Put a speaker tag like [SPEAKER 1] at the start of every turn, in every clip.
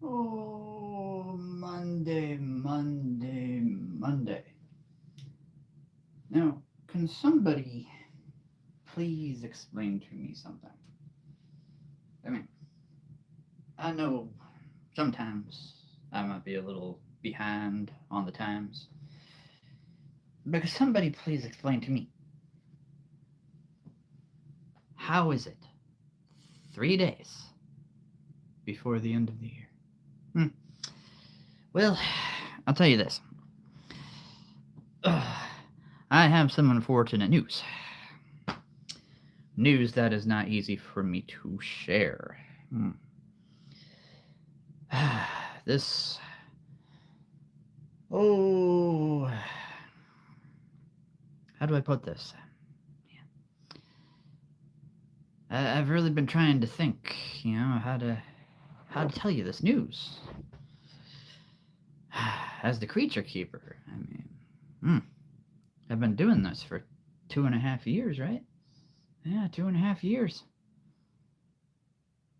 [SPEAKER 1] Oh, Monday, Monday, Monday. Now, can somebody please explain to me something? I mean, I know sometimes I might be a little behind on the times, but can somebody please explain to me how is it 3 days before the end of the year? Hmm. Well, I'll tell you this. I have some unfortunate news. News that is not easy for me to share. This. Oh. How do I put this? I've really been trying to think, how to tell you this news. As the creature keeper, I mean, I've been doing this for 2.5 years, right? Yeah, 2.5 years.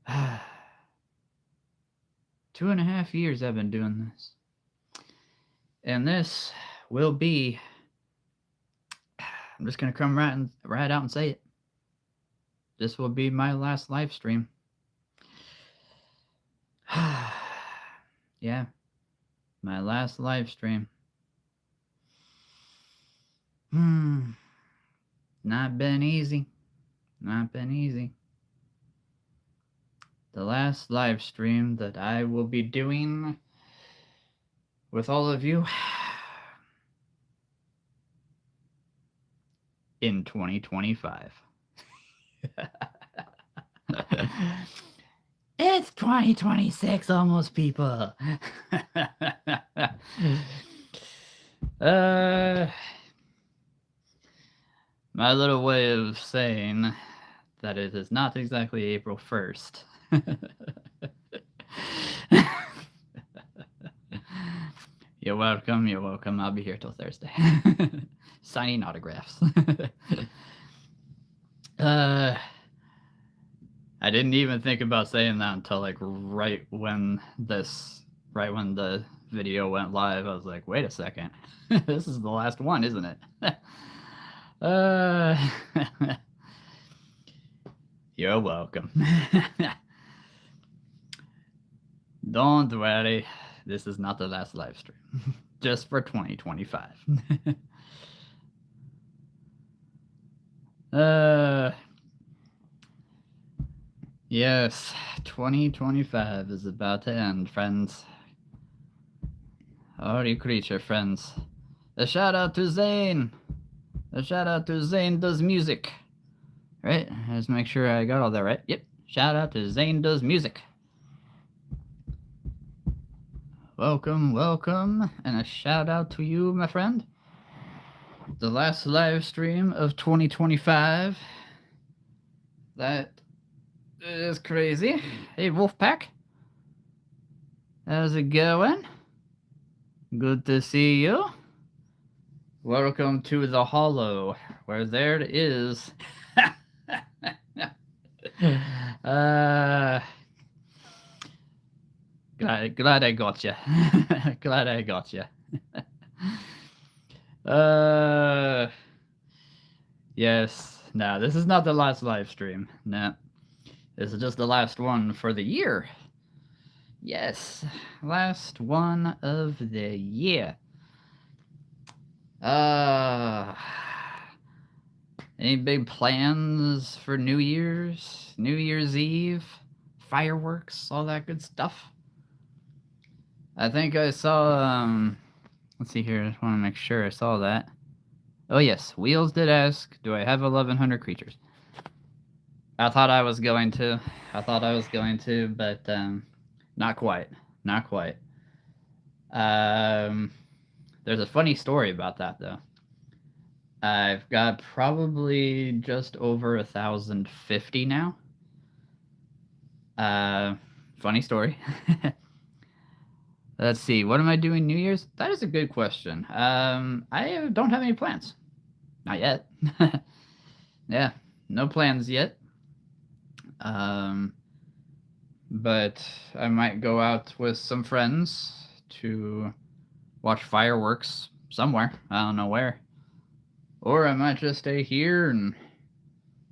[SPEAKER 1] 2.5 years I've been doing this. And this will be, I'm just going to come right out and say it. This will be my last live stream. Yeah, my last live stream. Not been easy. Not been easy. The last live stream that I will be doing with all of you in 2025. It's 2026 almost, people. My little way of saying that it is not exactly April 1st. You're welcome, you're welcome. I'll be here till Thursday. Signing autographs. I didn't even think about saying that until like right when the video went live. I was like, wait a second. This is the last one, isn't it? You're welcome. Don't worry. This is not the last live stream. Just for 2025. Yes, 2025 is about to end, friends. All you creature friends. A shout out to Zane. A shout out to Zane Does Music. Right? Let's make sure I got all that right. Yep. Shout out to Zane Does Music. Welcome, welcome, and a shout out to you, my friend. The last live stream of 2025. That is crazy. Hey, Wolfpack. How's it going? Good to see you. Welcome to the Hollow, where there it is. Glad I got you. Glad I got you. Yes. No, this is not the last live stream. No. This is just the last one for the year. Yes. Last one of the year. Any big plans for New Year's? New Year's Eve? Fireworks? All that good stuff? I think I saw, let's see here. I just want to make sure I saw that. Oh, yes. Wheels did ask, do I have 1,100 creatures? I thought I was going to. But not quite. Not quite. There's a funny story about that, though. I've got probably just over 1,050 now. Funny story. Let's see. What am I doing New Year's? That is a good question. I don't have any plans. Not yet. Yeah, no plans yet. but I might go out with some friends to watch fireworks somewhere. I don't know where. Or I might just stay here and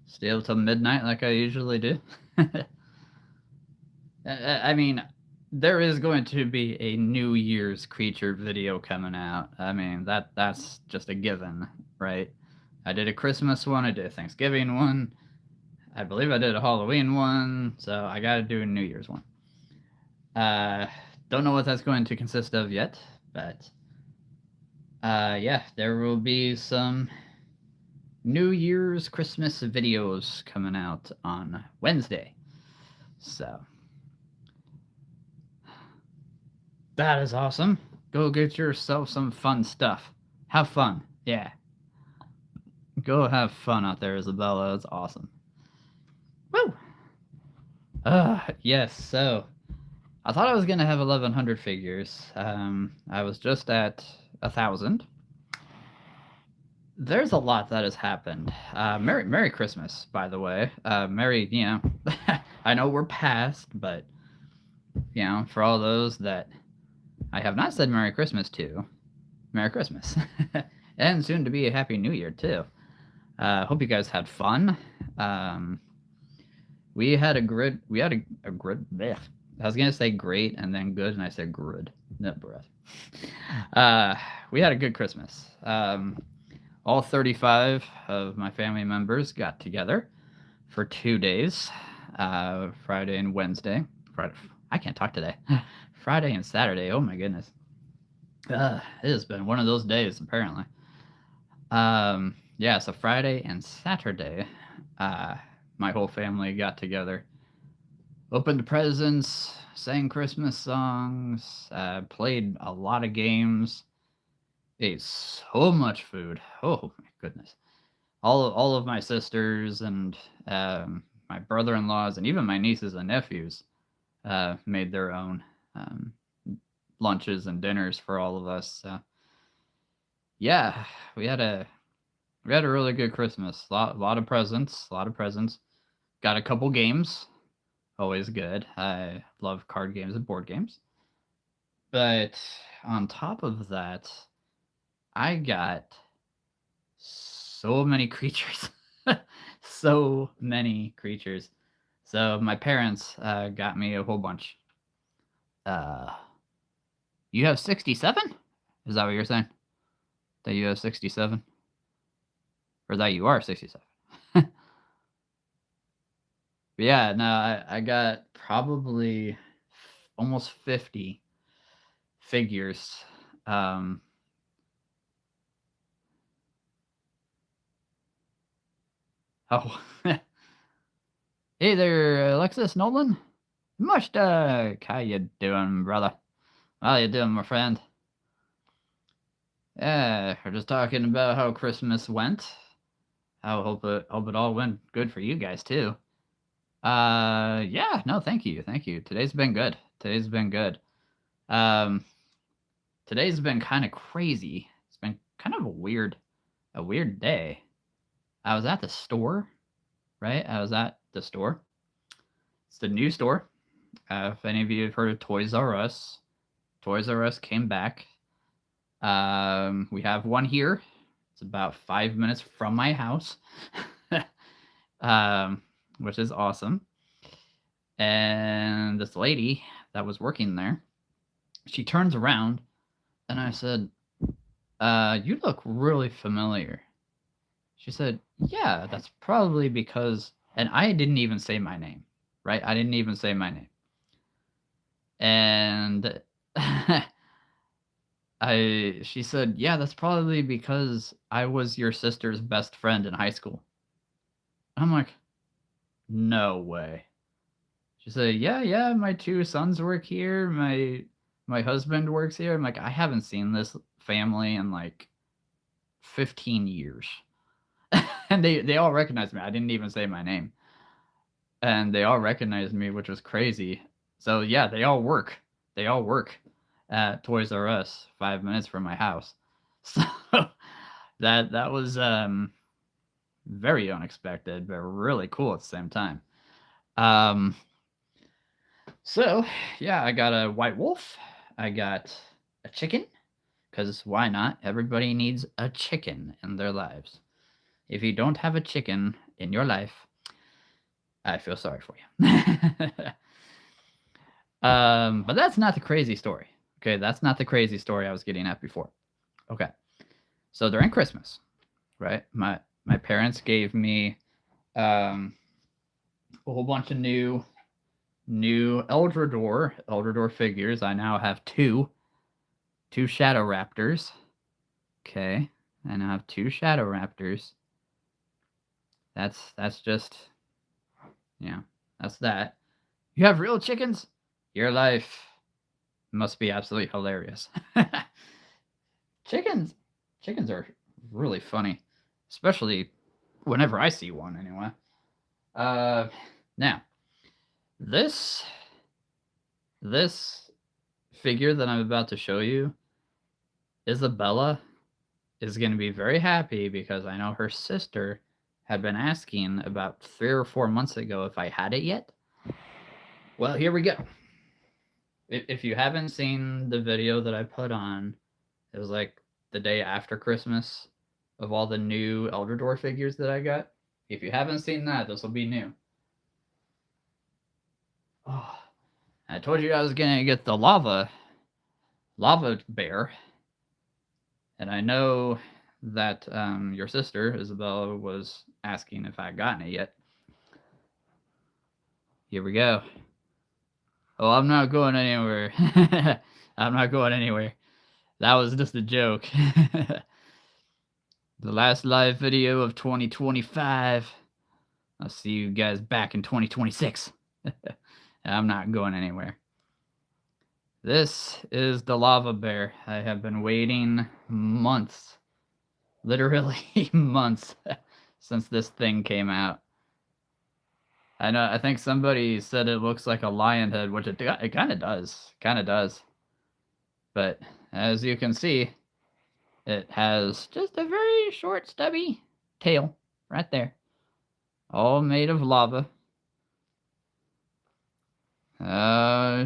[SPEAKER 1] stay up till midnight like I usually do. I mean, there is going to be a New Year's creature video coming out. I mean, that's just a given, right? I did a Christmas one, I did a Thanksgiving one, I believe I did a Halloween one, so I gotta do a New Year's one. Uh, don't know what that's going to consist of yet, but yeah, there will be some New Year's Christmas videos coming out on Wednesday. So that is awesome. Go get yourself some fun stuff. Have fun. Yeah. Go have fun out there, Isabella. It's awesome. Woo! Yes, so I thought I was gonna have 1,100 figures. I was just at 1,000. There's a lot that has happened. Merry Christmas, by the way. Merry, I know we're past, but for all those that I have not said Merry Christmas to, Merry Christmas, and soon to be a Happy New Year too. Hope you guys had fun. We had a grid. We had a grid. Blech. I was gonna say great and then good, and I said grid. No breath. We had a good Christmas. All 35 of my family members got together for 2 days, Friday and Wednesday. I can't talk today. Friday and Saturday. Oh my goodness. It has been one of those days, apparently. Yeah, so Friday and Saturday, my whole family got together, opened presents, sang Christmas songs, played a lot of games, ate so much food. Oh my goodness! All of my sisters and my brother-in-laws and even my nieces and nephews made their own lunches and dinners for all of us. So yeah, we had a really good Christmas. Lot of presents. A lot of presents. Got a couple games. Always good. I love card games and board games. But on top of that, I got so many creatures. So many creatures. So my parents got me a whole bunch. You have 67? Is that what you're saying? That you have 67? Or that you are 67? Yeah, no, I got probably almost 50 figures. Um, oh, hey there, Alexis Nolan. Mushtak, how you doing, brother? How you doing, my friend? Yeah, we're just talking about how Christmas went. I hope it all went good for you guys too. Yeah, no, thank you. Today's been good. Um, Today's been kind of crazy. It's been kind of a weird day. I was at the store, right? I was at the store. It's the new store. If any of you have heard of Toys R Us came back. We have one here. It's about 5 minutes from my house, which is awesome. And this lady that was working there, she turns around, and I said, "You look really familiar." She said, "Yeah, that's probably because," and I didn't even say my name, right? I didn't even say my name. And she said, "Yeah, that's probably because I was your sister's best friend in high school." I'm like, "No way." She said, "Yeah, my 2 sons work here. My husband works here." I'm like, "I haven't seen this family in like 15 years." And they all recognized me. I didn't even say my name. And they all recognized me, which was crazy. So yeah, they all work. They all work at Toys R Us, 5 minutes from my house. So that was very unexpected, but really cool at the same time. Um, So, yeah, I got a white wolf. I got a chicken, because why not? Everybody needs a chicken in their lives. If you don't have a chicken in your life, I feel sorry for you. But that's not the crazy story. Okay, that's not the crazy story I was getting at before. Okay, so during Christmas, right? My parents gave me a whole bunch of new Eldrador figures. I now have two Shadow Raptors. Okay, I now have two Shadow Raptors. That's just, yeah, that's that. You have real chickens? Your life must be absolutely hilarious. chickens chickens are really funny, especially whenever I see one anyway. Now, this this figure that I'm about to show you, Isabella, is going to be very happy because I know her sister had been asking about 3 or 4 months ago if I had it yet. Well, here we go. If you haven't seen the video that I put on, it was like the day after Christmas of all the new Eldrador figures that I got. If you haven't seen that, this will be new. Oh, I told you I was gonna get the lava bear, and I know that your sister Isabella was asking if I had gotten it yet. Here we go. Oh, I'm not going anywhere. I'm not going anywhere. That was just a joke. The last live video of 2025. I'll see you guys back in 2026. I'm not going anywhere. This is the lava bear. I have been waiting months, literally months, since this thing came out. I know. I think somebody said it looks like a lion head, which it kind of does. Kind of does. But as you can see, it has just a very short, stubby tail right there, all made of lava.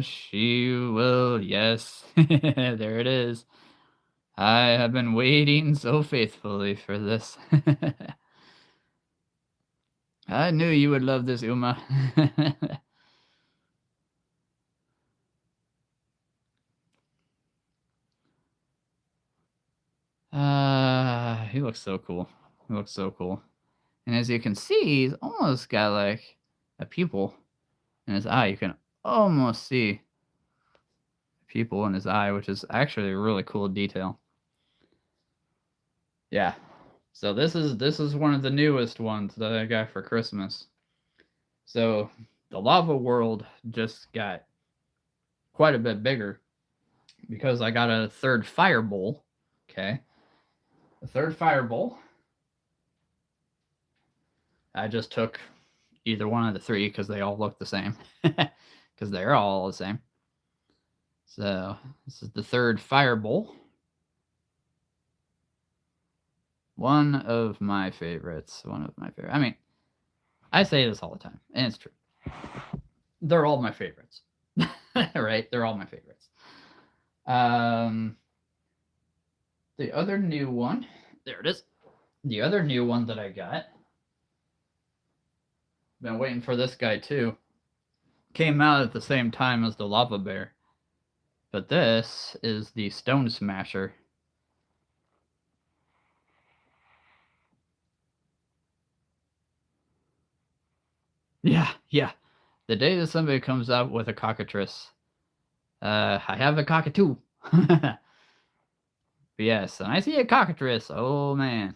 [SPEAKER 1] She will, yes. There it is. I have been waiting so faithfully for this. I knew you would love this, Uma. He looks so cool. He looks so cool. And as you can see, he's almost got like a pupil in his eye. You can almost see a pupil in his eye, which is actually a really cool detail. Yeah. So this is one of the newest ones that I got for Christmas. So the lava world just got quite a bit bigger because I got a third fire bowl. Okay. The third fire bowl. I just took either one of the three because they all look the same. Because they're all the same. So this is the third fire bowl. One of my favorites. I mean, I say this all the time, and it's true. They're all my favorites. Right? They're all my favorites. The other new one, there it is. The other new one that I got, been waiting for this guy too, came out at the same time as the lava bear. But this is the Stone Smasher. Yeah. The day that somebody comes out with a cockatrice, I have a cockatoo. But yes, and I see a cockatrice. Oh man.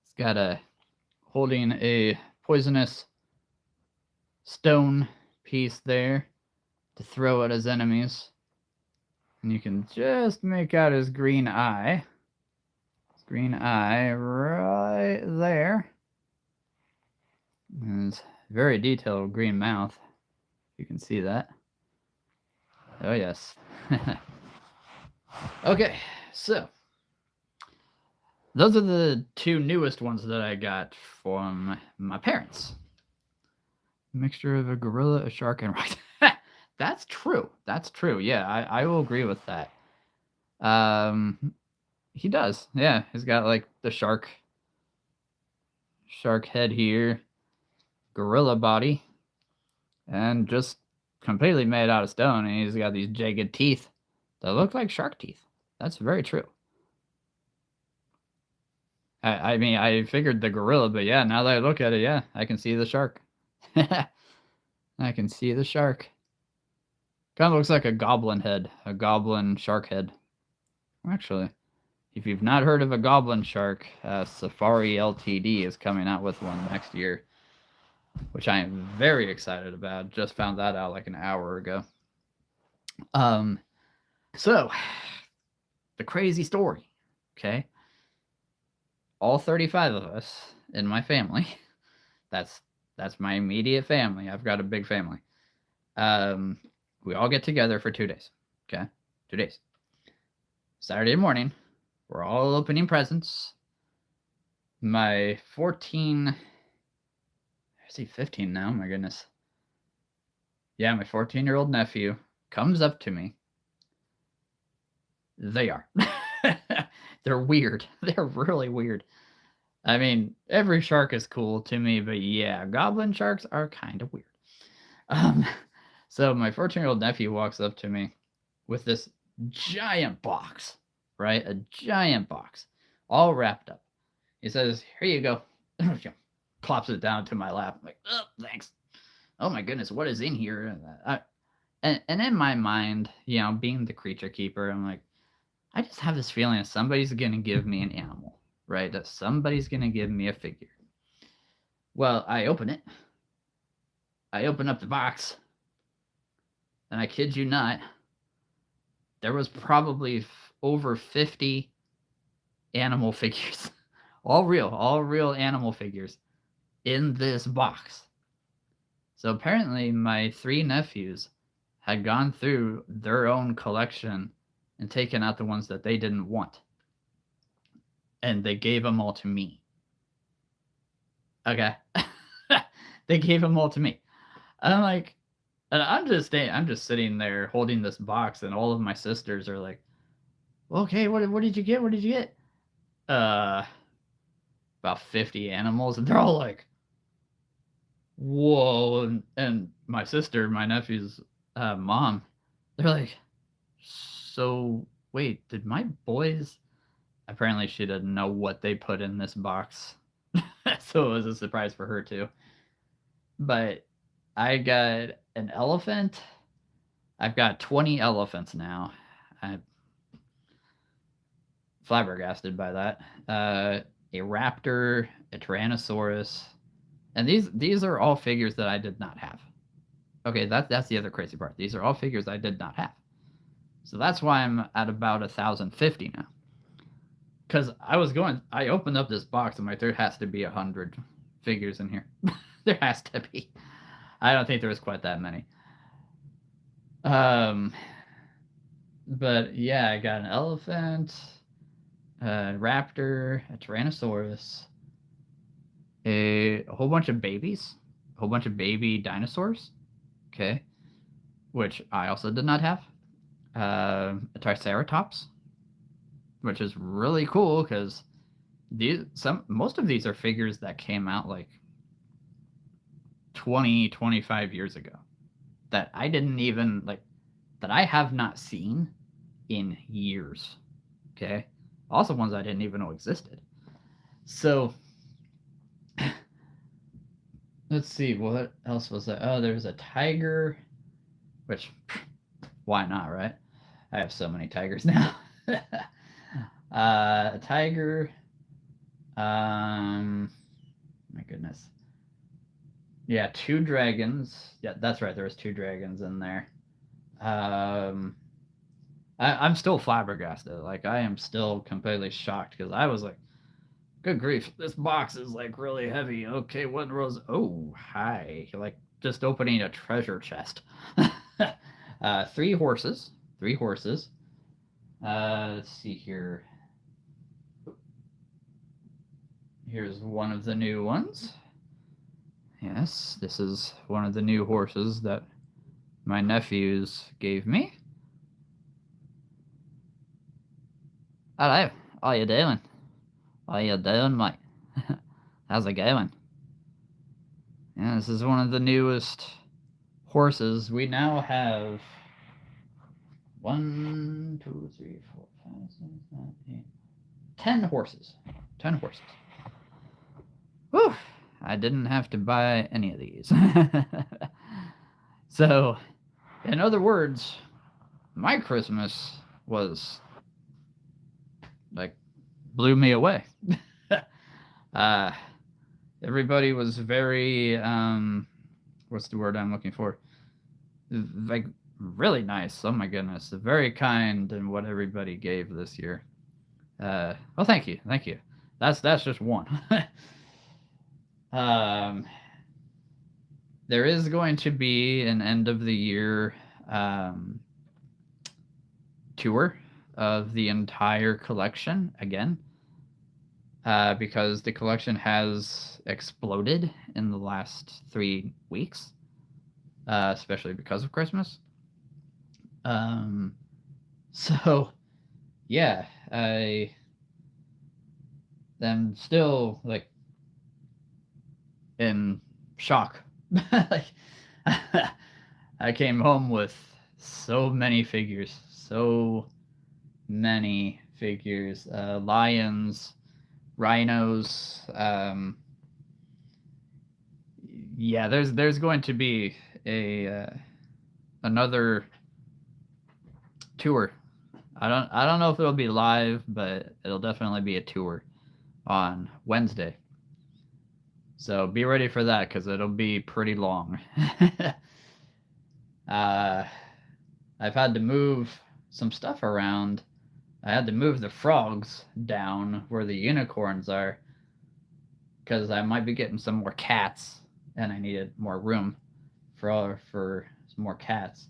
[SPEAKER 1] It's got a holding a poisonous stone piece there to throw at his enemies. And you can just make out his green eye. His green eye right there. And his very detailed green mouth. You can see that. Oh, yes. Okay, so those are the two newest ones that I got from my parents. Mixture of a gorilla, a shark, and right. That's true. That's true. Yeah, I will agree with that. He does. Yeah, he's got like the shark head here, gorilla body, and just completely made out of stone. And he's got these jagged teeth that look like shark teeth. That's very true. I mean, I figured the gorilla, but yeah, now that I look at it, yeah, I can see the shark. I can see the shark. Kind of looks like a goblin head, a goblin shark head. Actually, if you've not heard of a goblin shark, Safari Ltd is coming out with one next year, which I am very excited about. Just found that out like an hour ago. So the crazy story, okay? All 35 of us in my family, that's my immediate family. I've got a big family. We all get together for 2 days, okay? 2 days. Saturday morning, we're all opening presents. My 15 now, my goodness. Yeah, my 14-year-old nephew comes up to me. They are. They're weird. They're really weird. I mean, every shark is cool to me, but yeah, goblin sharks are kind of weird. So my 14-year-old nephew walks up to me with this giant box, right? A giant box, all wrapped up. He says, "Here you go." Plops it down to my lap. I'm like, "Oh, thanks." Oh my goodness, what is in here? And in my mind, you know, being the creature keeper, I'm like, I just have this feeling that somebody's gonna give me an animal, right? That somebody's gonna give me a figure. Well, I open it. I open up the box, and I kid you not, there was probably over 50 animal figures, all real animal figures in this box. So apparently, my 3 nephews had gone through their own collection and taken out the ones that they didn't want. And they gave them all to me. Okay. They gave them all to me. And I'm like, and I'm just sitting there holding this box, and all of my sisters are like, "Okay, what did you get? What did you get?" About 50 animals, and they're all like, "Whoa!" And my sister, my nephew's mom, they're like, "So wait, did my boys?" Apparently, she didn't know what they put in this box, so it was a surprise for her too. But I got an elephant. I've got 20 elephants now. I'm flabbergasted by that. A raptor, a tyrannosaurus, and these are all figures that I did not have. Okay, that's the other crazy part. These are all figures I did not have. So that's why I'm at about 1,050 now. Because I opened up this box and like there has to be 100 figures in here. There has to be. I don't think there was quite that many. But yeah, I got an elephant, a raptor, a tyrannosaurus, a whole bunch of babies, a whole bunch of baby dinosaurs. Okay, which I also did not have. A triceratops, which is really cool because most of these are figures that came out like 25 years ago that I didn't even like, that I have not seen in years. Okay, also ones I didn't even know existed. So let's see, what else was that? Oh, there's a tiger, which why not, right? I have so many tigers now. A tiger. My goodness. Yeah, 2 dragons. Yeah, that's right. There was 2 dragons in there. I'm still flabbergasted. Like I am still completely shocked because I was like, "Good grief, this box is like really heavy." Okay, what rose? Oh, hi! Like just opening a treasure chest. 3 horses. 3 horses. Let's see here. Here's one of the new ones. Yes, this is one of the new horses that my nephews gave me. Hello, how you doing? How you doing, mate? How's it going? Yeah, this is one of the newest horses. We now have 1, 2, 3, 4, 5, 6, 7, 8, 10 horses. 10 horses. Whew! I didn't have to buy any of these. So, in other words, my Christmas was like blew me away. Everybody was very what's the word I'm looking for? Like really nice. Oh my goodness, very kind in what everybody gave this year. Well, thank you. That's just one. um, there is going to be an end of the year tour of the entire collection again, because the collection has exploded in the last 3 weeks, especially because of Christmas. So yeah, I am still like in shock. Like, I came home with so many figures, lions, rhinos. Yeah, there's going to be a another tour. I don't know if it'll be live, but it'll definitely be a tour on Wednesday. So be ready for that because it'll be pretty long. I've had to move some stuff around. I had to move the frogs down where the unicorns are because I might be getting some more cats, and I needed more room for some more cats.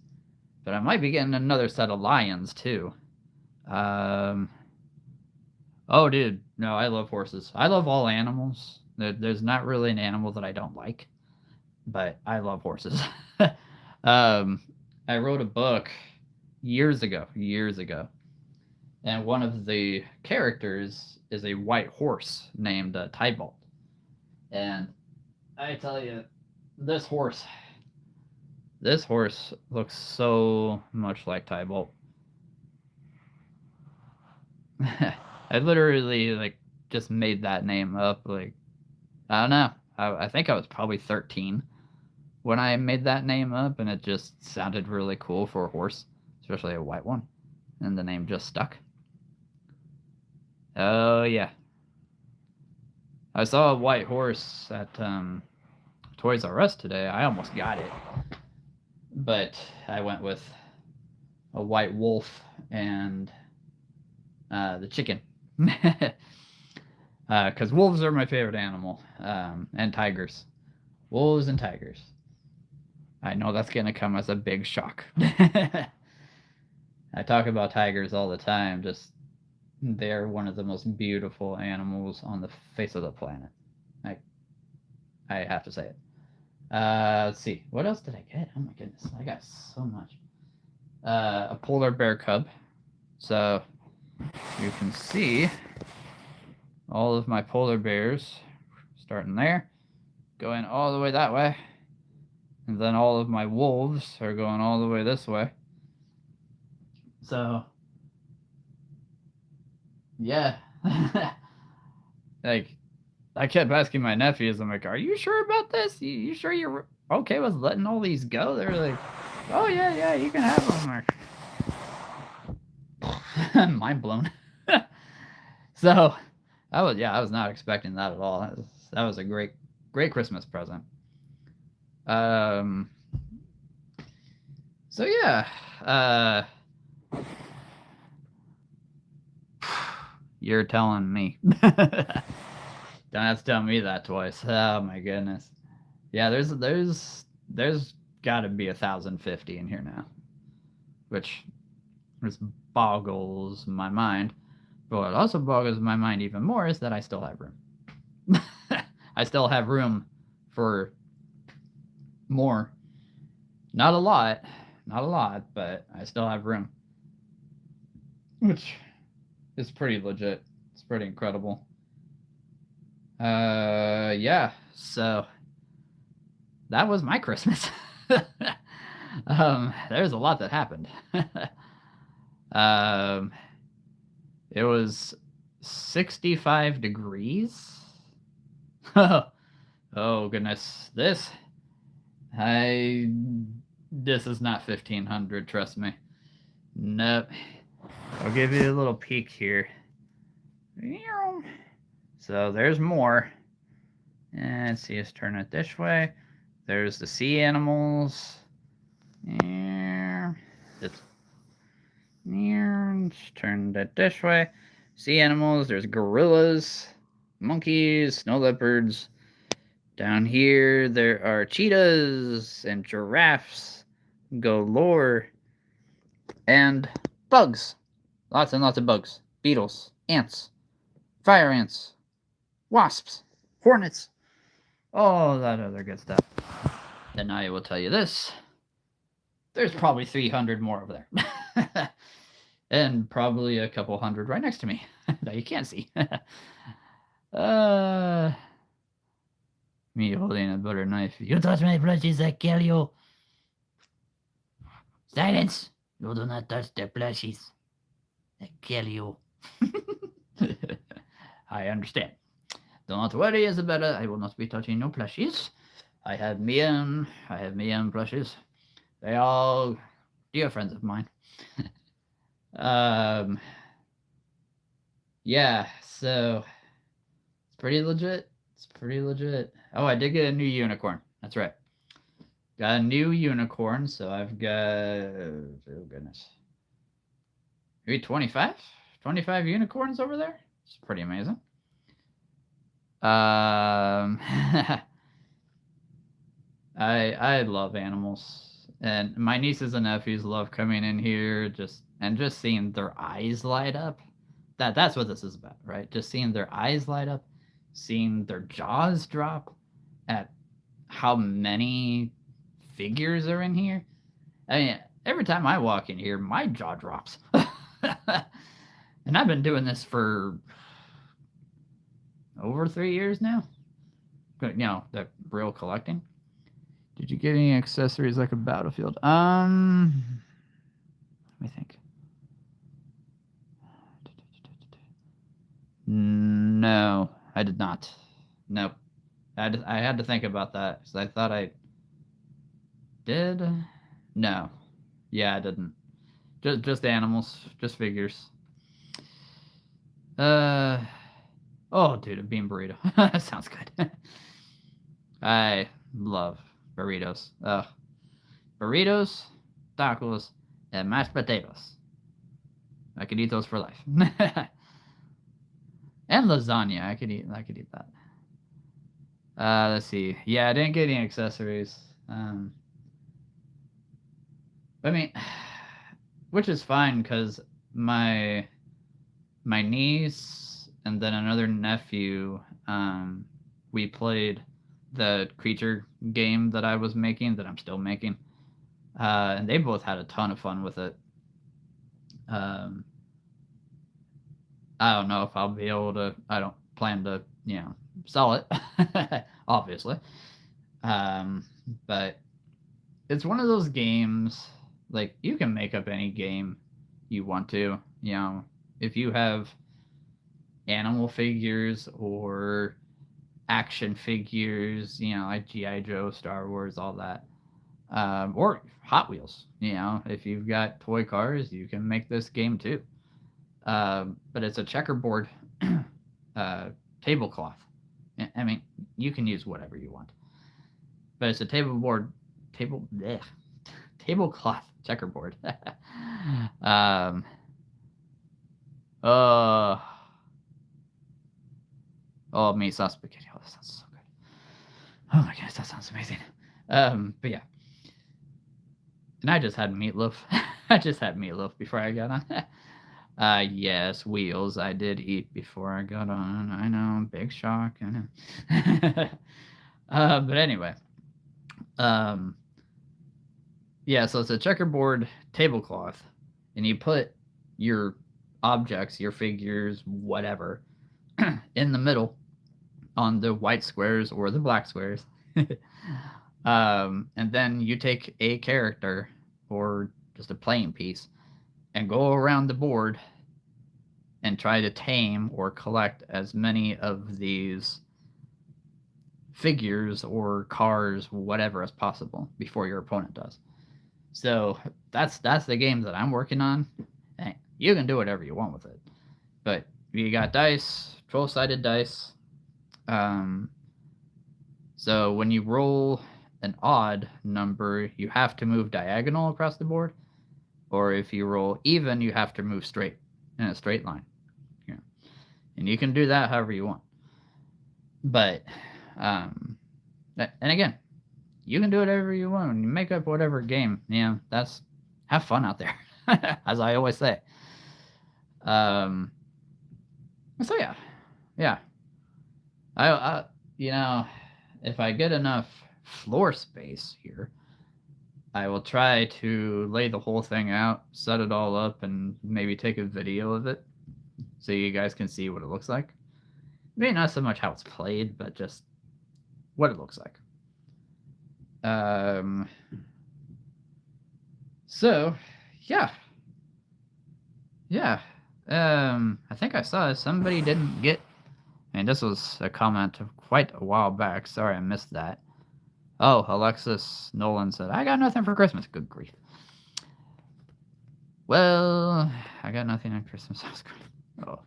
[SPEAKER 1] But I might be getting another set of lions too. Oh, dude, no, I love horses. I love all animals. There's not really an animal that I don't like, but I love horses. I wrote a book years ago, and one of the characters is a white horse named Tybalt. And I tell you, this horse looks so much like Tybalt. I literally like just made that name up. Like, I don't know. I think I was probably 13 when I made that name up, and it just sounded really cool for a horse, especially a white one, and the name just stuck. Oh yeah, I saw a white horse at Toys R Us today. I almost got it, but I went with a white wolf and the chicken. Because wolves are my favorite animal, and tigers. Wolves and tigers. I know that's going to come as a big shock. I talk about tigers all the time. Just they're one of the most beautiful animals on the face of the planet. I have to say it. Let's see. What else did I get? Oh my goodness. I got so much. A polar bear cub. So you can see all of my polar bears starting there, going all the way that way, and then all of my wolves are going all the way this way. So yeah. Like, I kept asking my nephews, I'm like, are you sure about this? You sure you're okay with letting all these go? They're like, oh yeah, you can have them. I'm like, mind blown. So I was not expecting that at all. That was a great Christmas present. So yeah, you're telling me. Don't have to tell me that twice. Oh my goodness. Yeah, there's got to be 1,050 in here now, which just boggles my mind. But what also boggles my mind even more is that I still have room. I still have room for more. Not a lot, but I still have room, which is pretty legit. It's pretty incredible. Yeah. So that was my Christmas. There's a lot that happened. um, it was 65 degrees. Oh goodness, this is not 1500. Trust me. Nope. I'll give you a little peek here. So there's more. And see us turn it this way. There's the sea animals. Let's turn it this way. Sea animals. There's gorillas, monkeys, snow leopards. Down here, there are cheetahs and giraffes galore. And bugs. Lots and lots of bugs. Beetles, ants, fire ants, wasps, hornets, all that other good stuff. And I will tell you this. There's probably 300 more over there. And probably a couple hundred right next to me that you can't see. Me holding a butter knife. You touch my plushies, I kill you. Silence! You do not touch the plushies. I kill you. I understand. Do not worry, Isabella. I will not be touching no plushies. I have Mia and plushies. They all dear friends of mine. Yeah, so it's pretty legit. Oh, I did get a new unicorn. That's right. Got a new unicorn, so I've got, oh goodness, maybe 25 unicorns over there. It's pretty amazing. I love animals, and my nieces and nephews love coming in here just seeing their eyes light up. That's what this is about, right? Just seeing their eyes light up, seeing their jaws drop at how many figures are in here. I mean, every time I walk in here, my jaw drops. And I've been doing this for over 3 years now. You know, the real collecting. Did you get any accessories like a battlefield? Let me think. No, I did not. Nope. I had to think about that because I thought I did. No. Yeah, I didn't. Just animals, just figures. Oh, dude, a bean burrito. That sounds good. I love burritos. Burritos, tacos, and mashed potatoes. I could eat those for life. And lasagna. I could eat that. Let's see. Yeah, I didn't get any accessories. I mean, which is fine because my niece and then another nephew, we played the creature game that I was making, that I'm still making, and they both had a ton of fun with it. I don't know if I'll be able to. I don't plan to, sell it, obviously. But it's one of those games, like, you can make up any game you want to. If you have animal figures or action figures, like G.I. Joe, Star Wars, all that, or Hot Wheels. If you've got toy cars, you can make this game too. But it's a checkerboard tablecloth. I mean, you can use whatever you want, but it's a tablecloth checkerboard. Oh, meat sauce spaghetti. Oh, that sounds so good. Oh my gosh, that sounds amazing. But yeah. And I just had meatloaf. I just had meatloaf before I got on. Yes, wheels. I did eat before I got on. I know, big shock. I know. But anyway, Yeah, so it's a checkerboard tablecloth, and you put your objects, your figures, whatever, in the middle on the white squares or the black squares. And then you take a character or just a playing piece and go around the board and try to tame or collect as many of these figures or cars, whatever, as possible before your opponent does. So that's the game that I'm working on. And you can do whatever you want with it, but you got dice, 12-sided dice. So when you roll an odd number, you have to move diagonal across the board, or if you roll even, you have to move straight in a straight line. Yeah. And you can do that however you want. But and again, you can do whatever you want. You make up whatever game. That's have fun out there, as I always say. So yeah. I if I get enough floor space here, I will try to lay the whole thing out, set it all up, and maybe take a video of it so you guys can see what it looks like. Maybe not so much how it's played, but just what it looks like. So, yeah. I think I saw somebody didn't get. And this was a comment quite a while back. Sorry, I missed that. Oh, Alexis Nolan said, I got nothing for Christmas. Good grief. Well, I got nothing on Christmas. Oh.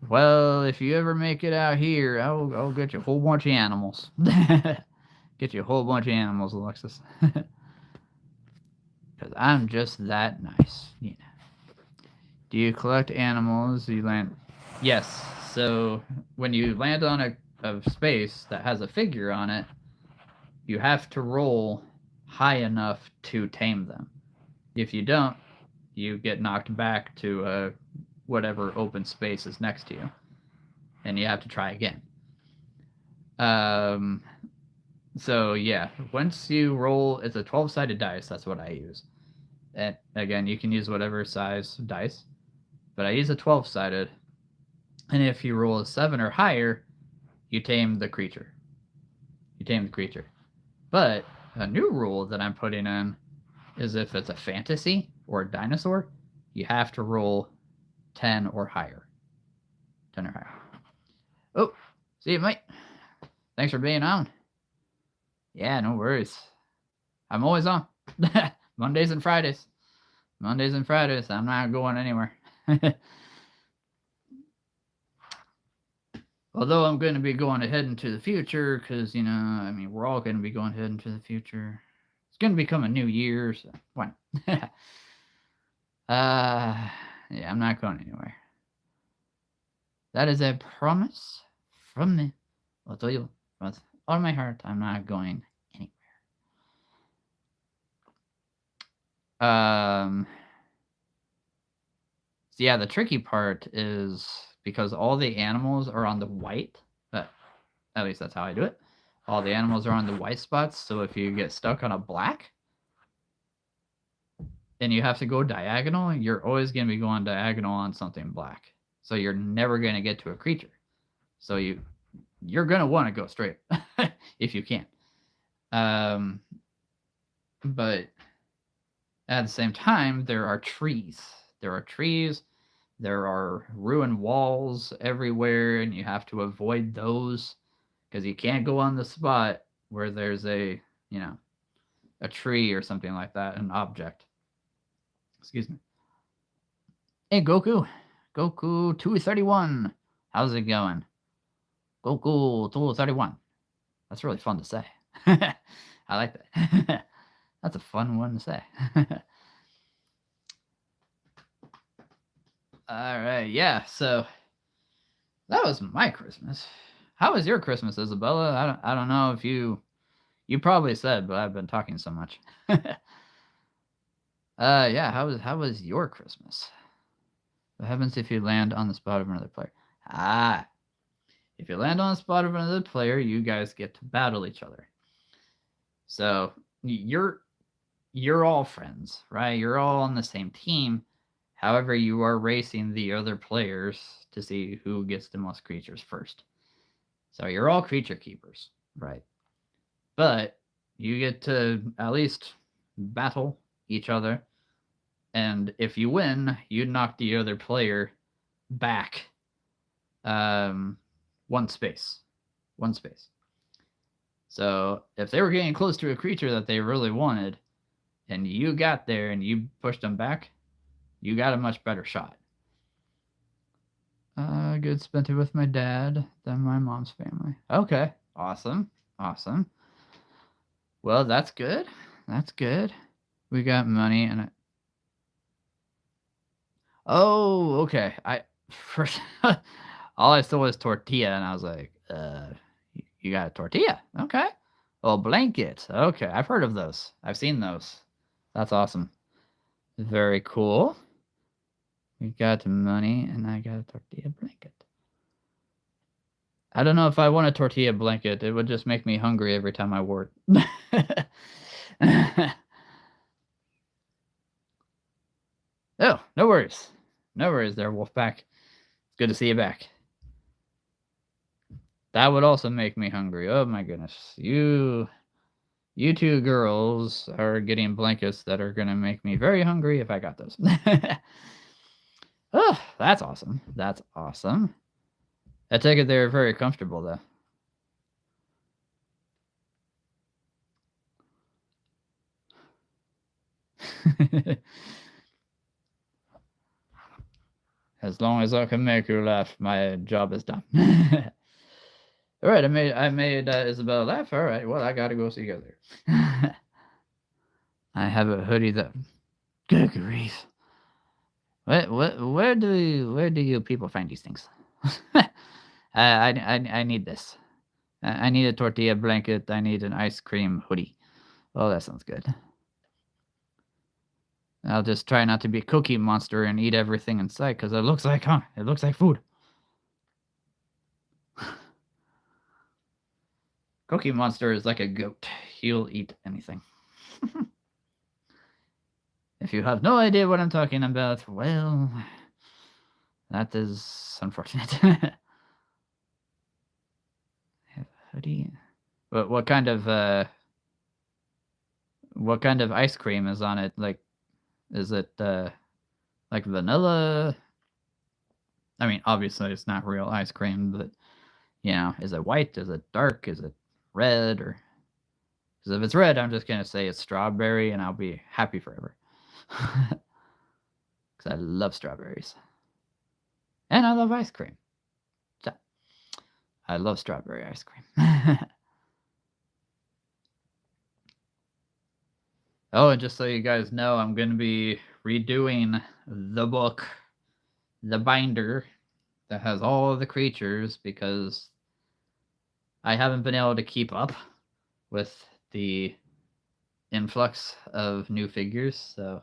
[SPEAKER 1] Well, if you ever make it out here, I'll get you a whole bunch of animals. Get you a whole bunch of animals, Alexis. Because I'm just that nice. Do you collect animals? You land... Yes. So when you land on a space that has a figure on it, you have to roll high enough to tame them. If you don't, you get knocked back to whatever open space is next to you, and you have to try again. So yeah, once you roll, it's a 12-sided dice. That's what I use. And again, you can use whatever size dice, but I use a 12-sided. And if you roll a 7 or higher, you tame the creature. But a new rule that I'm putting in is if it's a fantasy or a dinosaur, you have to roll 10 or higher. 10 or higher. Oh, see you, mate. Thanks for being on. Yeah, no worries. I'm always on. Mondays and Fridays. I'm not going anywhere. Although I'm going to be going ahead into the future, because, we're all going to be going ahead into the future. It's going to become a new year, so why not? Yeah, I'm not going anywhere. That is a promise from me. I'll tell you with all my heart, I'm not going anywhere. So yeah, the tricky part is because all the animals are on the white. At least that's how I do it. All the animals are on the white spots. So if you get stuck on a black and you have to go diagonal, you're always going to be going diagonal on something black. So you're never going to get to a creature. So you're going to want to go straight if you can. But at the same time, there are trees. There are ruined walls everywhere, and you have to avoid those because you can't go on the spot where there's a tree or something like that, an object. Excuse me. Hey, Goku 231. How's it going? Goku 231. That's really fun to say. I like that. That's a fun one to say. All right, yeah. So that was my Christmas. How was your Christmas, Isabella? I don't know if you probably said, but I've been talking so much. Yeah. How was your Christmas? What happens if you land on the spot of another player? If you land on the spot of another player, you guys get to battle each other. So you're all friends, right? You're all on the same team. However, you are racing the other players to see who gets the most creatures first. So you're all creature keepers, right? But you get to at least battle each other. And if you win, you knock the other player back um, one space. One space. So if they were getting close to a creature that they really wanted, and you got there and you pushed them back, you got a much better shot. Good spent it with my dad, then my mom's family. Okay, awesome, awesome. Well, that's good. That's good. We got money and oh, okay. I first all I saw was tortilla, and I was like, you got a tortilla? Okay. Oh, blanket. Okay, I've heard of those. I've seen those. That's awesome. Very cool. We got money, and I got a tortilla blanket. I don't know if I want a tortilla blanket. It would just make me hungry every time I wore it. Oh, no worries. No worries there, Wolfpack. It's good to see you back. That would also make me hungry. Oh my goodness. You two girls are getting blankets that are going to make me very hungry if I got those. Oh, that's awesome. That's awesome. I take it they're very comfortable, though. As long as I can make you laugh, my job is done. All right, I made Isabella laugh. All right, well, I gotta go see you there. I have a hoodie that. Good grief! Where do you people find these things? I need this. I need a tortilla blanket. I need an ice cream hoodie. Oh, that sounds good. I'll just try not to be a Cookie Monster and eat everything in sight, because it looks like food. Cookie Monster is like a goat. He'll eat anything. If you have no idea what I'm talking about, well, that is unfortunate. Hoodie. What kind of ice cream is on it? Like, is it like vanilla? I mean, obviously it's not real ice cream, but is it white? Is it dark? Is it red? Or because if it's red, I'm just gonna say it's strawberry, and I'll be happy forever. Because I love strawberries, and I love ice cream. So, I love strawberry ice cream. Oh, and just so you guys know, I'm gonna be redoing the book, the binder that has all of the creatures, because I haven't been able to keep up with the influx of new figures, so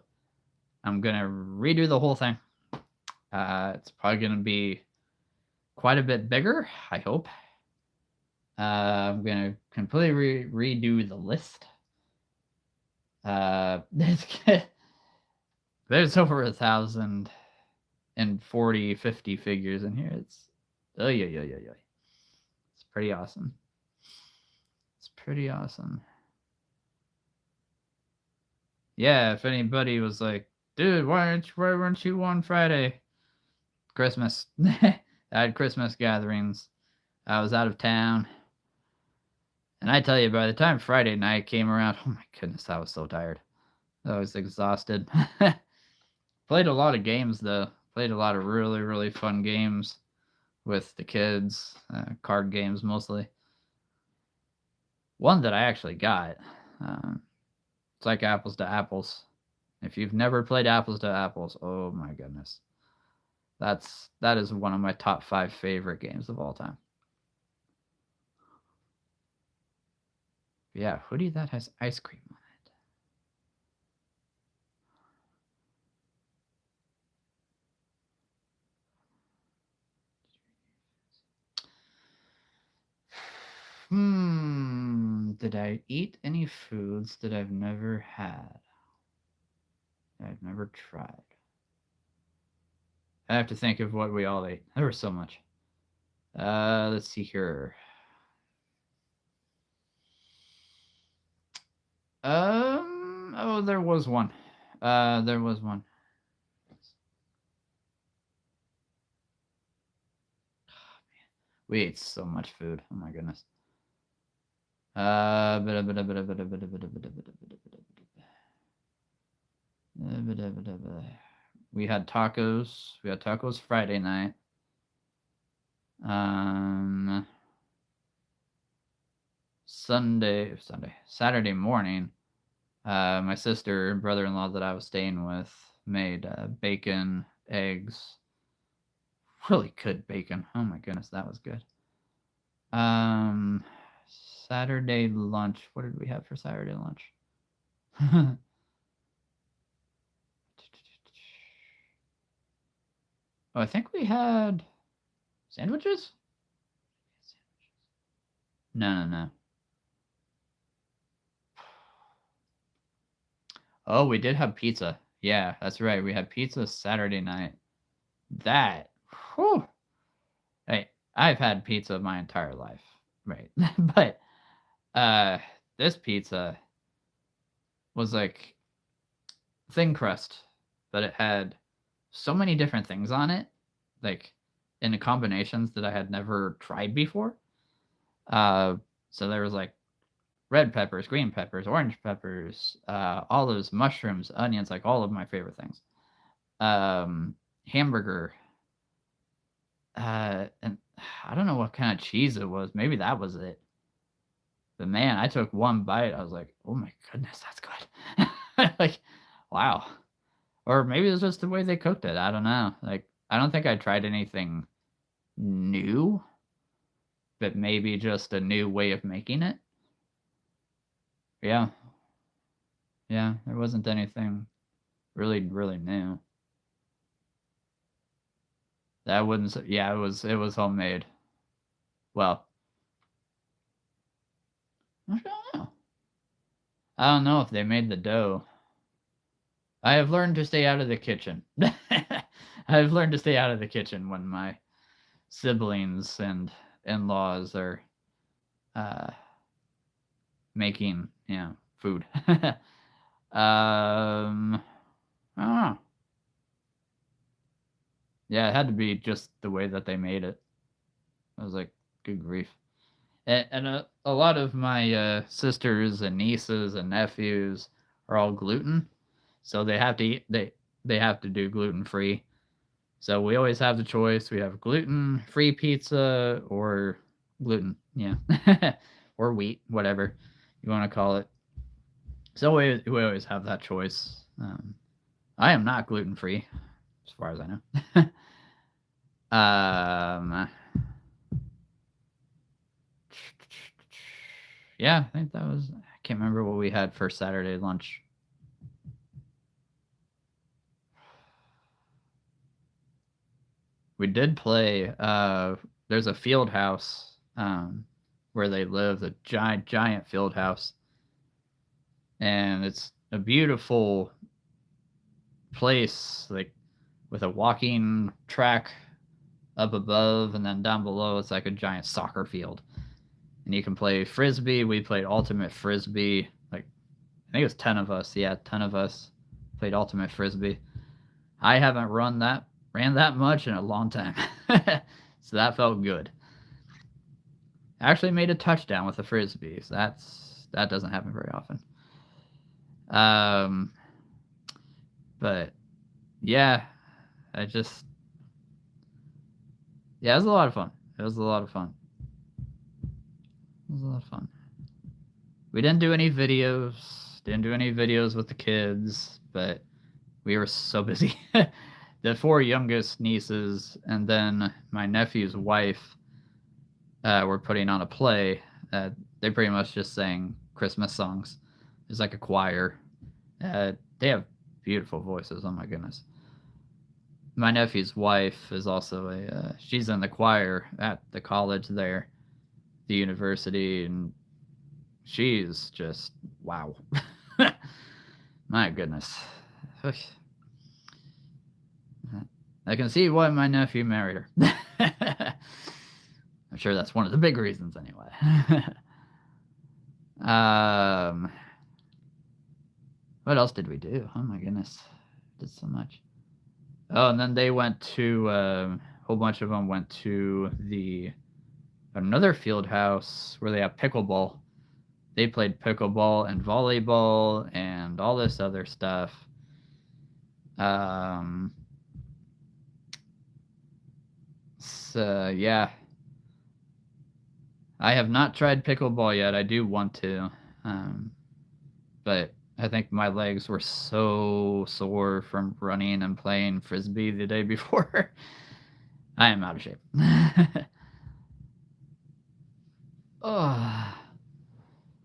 [SPEAKER 1] I'm gonna redo the whole thing. It's probably gonna be quite a bit bigger, I hope. I'm gonna completely redo the list. There's over 1,040, 50 figures in here. It's It's pretty awesome. It's pretty awesome. Yeah, if anybody was like, dude, why weren't you on Friday? Christmas. I had Christmas gatherings. I was out of town. And I tell you, by the time Friday night came around, oh my goodness, I was so tired. I was exhausted. Played a lot of games, though. Played a lot of really, really fun games with the kids. Card games, mostly. One that I actually got. It's like Apples to Apples. If you've never played Apples to Apples, oh my goodness. That is one of my top 5 favorite games of all time. Yeah, hoodie that has ice cream on it. Did I eat any foods that I've never had? That I've never tried. I have to think of what we all ate. There was so much. Let's see here. Oh, there was one. There was one. We ate so much food. Oh my goodness. We had tacos. We had tacos Friday night. Saturday morning, my sister and brother-in-law that I was staying with made bacon, eggs. Really good bacon. Oh my goodness, that was good. Saturday lunch. What did we have for Saturday lunch? Oh, I think we had sandwiches? No. Oh, we did have pizza. Yeah, that's right. We had pizza Saturday night. That, whew. Hey, I've had pizza my entire life, right? But this pizza was like thin crust, but it had so many different things on it, like in the combinations that I had never tried before. So there was like red peppers, green peppers, orange peppers, olives, mushrooms, onions, like all of my favorite things. Hamburger. And I don't know what kind of cheese it was. Maybe that was it. But man, I took one bite. I was like, oh my goodness, that's good. Like, wow. Or maybe it was just the way they cooked it. I don't know. Like, I don't think I tried anything new, but maybe just a new way of making it. Yeah. Yeah, there wasn't anything really, really new. That wouldn't. Yeah, it was homemade. Well, I don't know. I don't know if they made the dough. I have learned to stay out of the kitchen. I've learned to stay out of the kitchen when my siblings and in-laws are making, food. I don't know. Yeah, it had to be just the way that they made it. I was like, good grief. And a lot of my sisters and nieces and nephews are all gluten, so they have to eat, they have to do gluten free. So we always have the choice. We have gluten free pizza or gluten, yeah, or wheat, whatever you want to call it. So we always have that choice. I am not gluten free, as far as I know. Yeah, I think that was. I can't remember what we had for Saturday lunch. We did play. There's a field house where they live, a giant field house, and it's a beautiful place, like with a walking track up above, and then down below it's like a giant soccer field, and you can play frisbee. We played ultimate frisbee. Like I think it was 10 of us. Yeah, 10 of us played ultimate frisbee. I haven't ran that much in a long time, so that felt good. I actually made a touchdown with a frisbee. So that doesn't happen very often. But yeah, I just yeah, it was a lot of fun. It was a lot of fun. It was a lot of fun. We didn't do any videos. Didn't do any videos with the kids, but we were so busy. The 4 youngest nieces and then my nephew's wife were putting on a play. They pretty much just sang Christmas songs. It's like a choir. They have beautiful voices. Oh my goodness. My nephew's wife is also she's in the choir at the college there, the university, and she's just wow. My goodness. I can see why my nephew married her. I'm sure that's one of the big reasons anyway. What else did we do? Oh my goodness. Did so much. Oh, and then they went to a whole bunch of them went to another field house where they have pickleball. They played pickleball and volleyball and all this other stuff. So yeah, I have not tried pickleball yet. I do want to, but I think my legs were so sore from running and playing frisbee the day before. I am out of shape. Oh,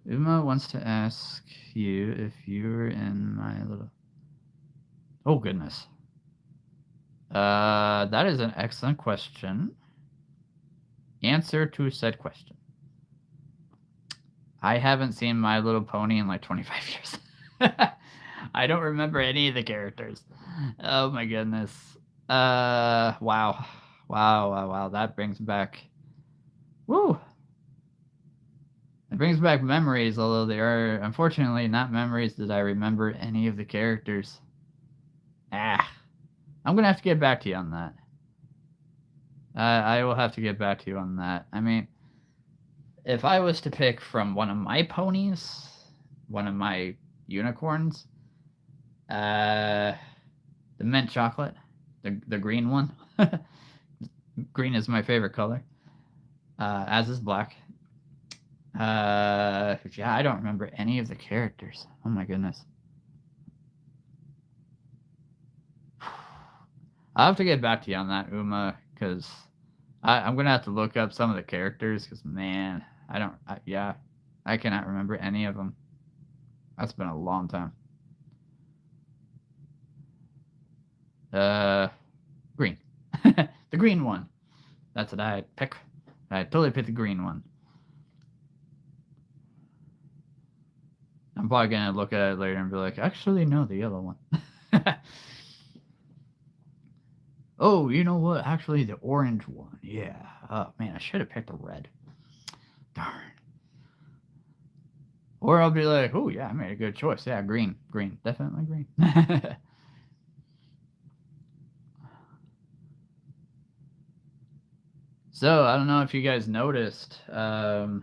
[SPEAKER 1] Uma wants to ask you if you're in my little. Oh goodness. That is an excellent question. Answer to said question. I haven't seen My Little Pony in like 25 years. I don't remember any of the characters. Oh my goodness. Wow. Wow. That brings back. Woo! It brings back memories, although they are unfortunately not memories that I remember any of the characters. I'm gonna have to get back to you on that. I will have to get back to you on that. I mean, if I was to pick from one of my ponies, one of my unicorns, the mint chocolate, the green one. Green is my favorite color, as is black. Yeah, I don't remember any of the characters. Oh my goodness. I'll have to get back to you on that, Uma, because I'm gonna have to look up some of the characters. Because man, I cannot remember any of them. That's been a long time. Green, the green one. That's what I pick. I totally picked the green one. I'm probably gonna look at it later and be like, actually, no, the yellow one. Oh, you know what? Actually, the orange one. Yeah. Oh man, I should have picked the red. Darn. Or I'll be like, oh yeah, I made a good choice. Yeah, green, definitely green. So I don't know if you guys noticed. Not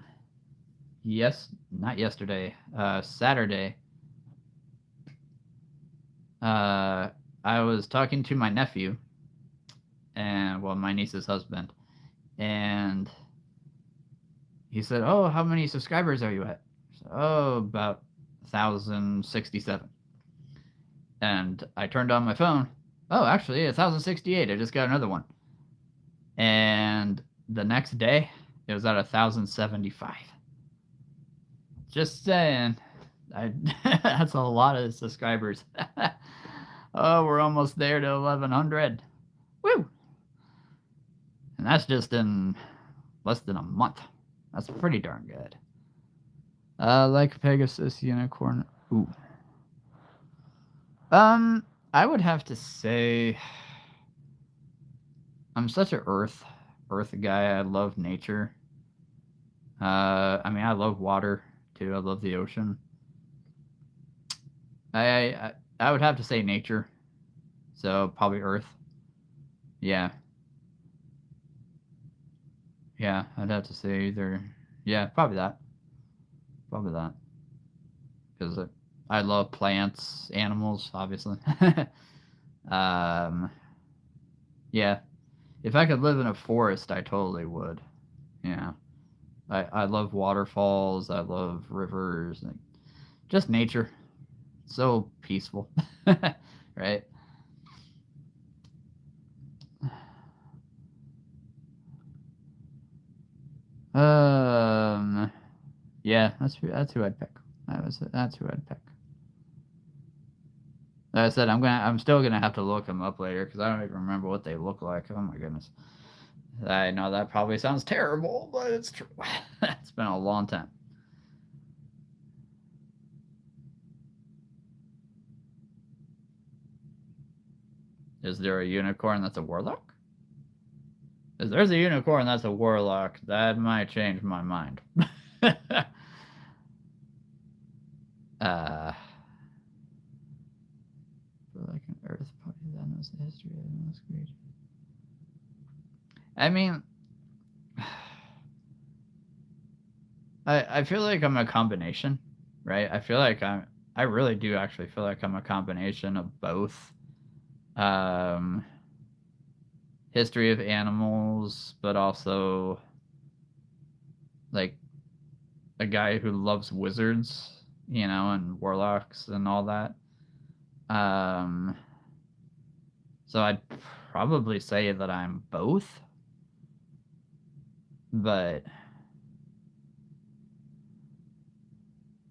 [SPEAKER 1] yesterday. Saturday. I was talking to my nephew, and my niece's husband, and he said, "Oh, how many subscribers are you at?" Said, "Oh, about 1,067." And I turned on my phone. Oh, actually, 1,068. I just got another one. And the next day, it was at 1,075. Just saying. That's a lot of subscribers. Oh, we're almost there to 1,100. Woo! And that's just in less than a month. That's pretty darn good. Like Pegasus Unicorn. Ooh. I would have to say I'm such a earth guy. I love nature. I mean, I love water too. I love the ocean. I would have to say nature. So probably earth. Yeah. Yeah, I'd have to say either. Yeah, probably that. Probably that. Because I love plants, animals, obviously. Yeah. If I could live in a forest, I totally would. Yeah. I love waterfalls. I love rivers. Like, just nature. So peaceful. Right? Yeah, that's who I'd pick. That's who I'd pick. Like I said, I'm still gonna have to look them up later because I don't even remember what they look like. Oh my goodness. I know that probably sounds terrible, but it's true. It's been a long time. Is there a unicorn that's a warlock? If there's a unicorn that's a warlock, that might change my mind. uh, like an earth party that knows the history of the most creatures. I mean, I feel like I'm a combination, right? I feel like I really do actually feel like I'm a combination of both. History of animals, but also like a guy who loves wizards, and warlocks and all that. So I'd probably say that I'm both, but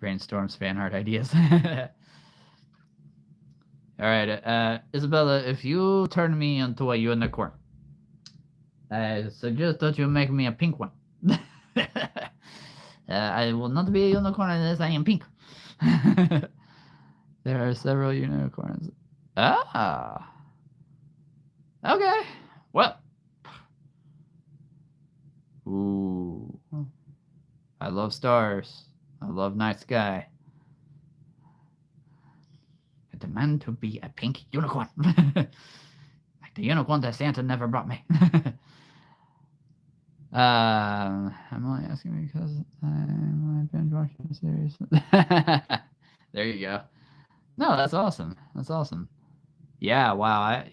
[SPEAKER 1] brainstorms fan art ideas. All right, Isabella, if you turn me into a unicorn, I suggest that you make me a pink one. I will not be a unicorn unless I am pink. There are several unicorns. Ah. Okay. Well. Ooh. I love stars. I love night sky. I demand to be a pink unicorn. Like the unicorn that Santa never brought me. I'm only asking because I've been watching the series. There you go. No, that's awesome. That's awesome. Yeah, wow.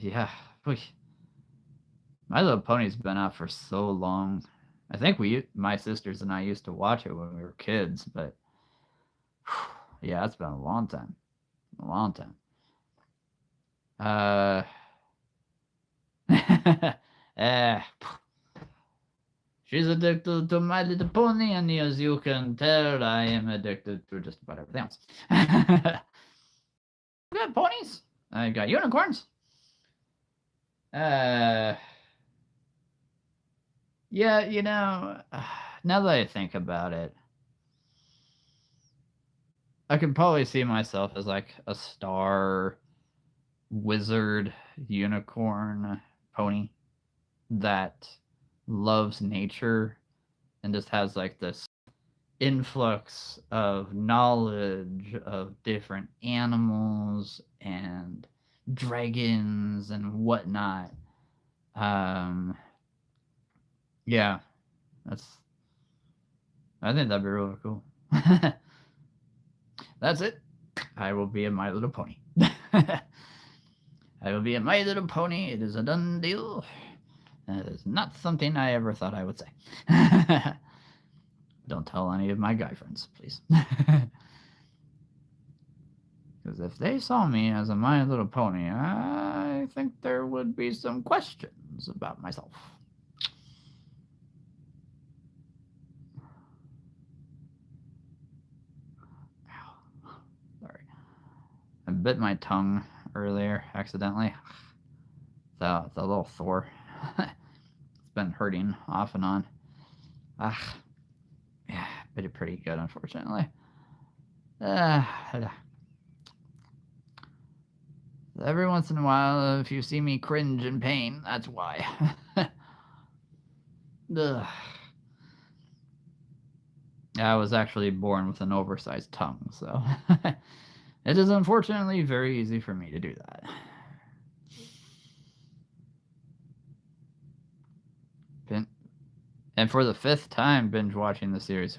[SPEAKER 1] My Little Pony's been out for so long. I think my sisters and I used to watch it when we were kids, but yeah, it's been a long time. A long time. She's addicted to My Little Pony, and as you can tell, I am addicted to just about everything else. I got ponies. I got unicorns. Yeah, now that I think about it, I could probably see myself as like a star wizard unicorn pony that loves nature and just has like this influx of knowledge of different animals and dragons and whatnot. Yeah, I think that'd be really cool. That's it. I will be a My Little Pony. I will be a My Little Pony. It is a done deal. It is not something I ever thought I would say. Don't tell any of my guy friends, please. Because if they saw me as a My Little Pony, I think there would be some questions about myself. Sorry. I bit my tongue earlier accidentally. The little Thor. It's been hurting off and on. Yeah, bit it pretty good, unfortunately. Every once in a while, if you see me cringe in pain, that's why. I was actually born with an oversized tongue, so it is unfortunately very easy for me to do that. And for the 5th time binge watching the series.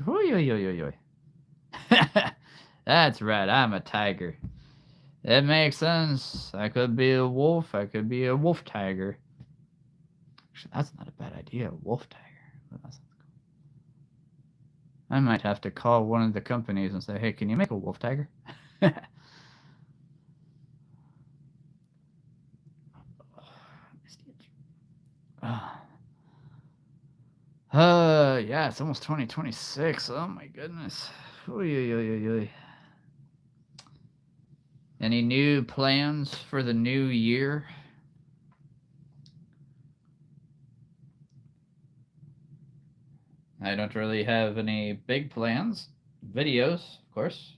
[SPEAKER 1] That's right, I'm a tiger. It makes sense. I could be a wolf. I could be a wolf tiger. Actually, that's not a bad idea. A wolf tiger. I might have to call one of the companies and say, hey, can you make a wolf tiger? Yeah, it's almost 2026. Oh my goodness. Any new plans for the new year? I don't really have any big plans. Videos, of course.